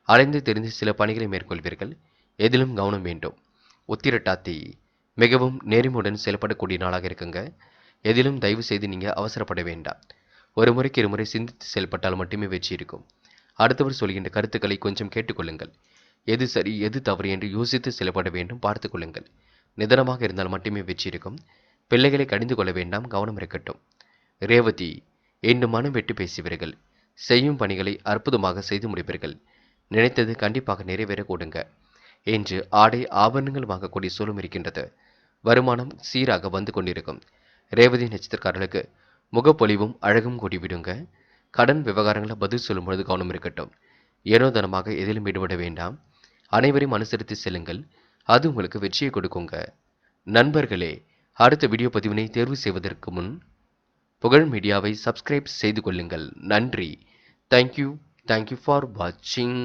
அலைந்து தெரிந்து சில பணிகளை மேற்கொள்வீர்கள். எதிலும் கவனம் வேண்டும். உத்திரட்டாத்தி மிகவும் நேர்மையுடன் செயல்படக்கூடிய நாளாக இருக்குங்க. எதிலும் தயவு செய்து நீங்கள் அவசரப்பட வேண்டாம். ஒரு முறைக்கு இருமுறை சிந்தித்து செயல்பட்டால் மட்டுமே வெற்றி இருக்கும். அடுத்தவர் சொல்கின்ற கருத்துக்களை கொஞ்சம் கேட்டுக்கொள்ளுங்கள். எது சரி எது தவறு என்று யோசித்து செயல்பட வேண்டும். பார்த்து கொள்ளுங்கள். நிதானமாக இருந்தால் மட்டுமே வெற்றி இருக்கும். பிள்ளைகளை கடிந்து கொள்ள வேண்டாம். கவனம் இருக்கட்டும். ரேவதி இன்று மனம் விட்டு பேசுவீர்கள். செய்யும் பணிகளை அற்புதமாக செய்து முடிப்பீர்கள். நினைத்தது கண்டிப்பாக நிறைவேற கூடுங்க. இன்று ஆடை ஆபரணங்கள் வாங்கக்கூடிய சூழலும் இருக்கின்றது. வருமானம் சீராக வந்து கொண்டிருக்கும். ரேவதி நட்சத்திரக்காரர்களுக்கு முகப்பொலிவும் அழகும் கூடிவிடுங்க. கடன் விவகாரங்களை பதில் சொல்லும் பொழுது கவனம் இருக்கட்டும். ஏனோதனமாக எதிலும் ஈடுபட வேண்டாம். அனைவரையும் அனுசரித்து செல்லுங்கள். அது உங்களுக்கு வெற்றியை கொடுக்குங்க. நண்பர்களே, அடுத்த வீடியோ பதிவினை தேர்வு செய்வதற்கு முன் புகழ் மீடியாவை சப்ஸ்கிரைப் செய்து கொள்ளுங்கள். நன்றி. தேங்க்யூ ஃபார் வாட்சிங்.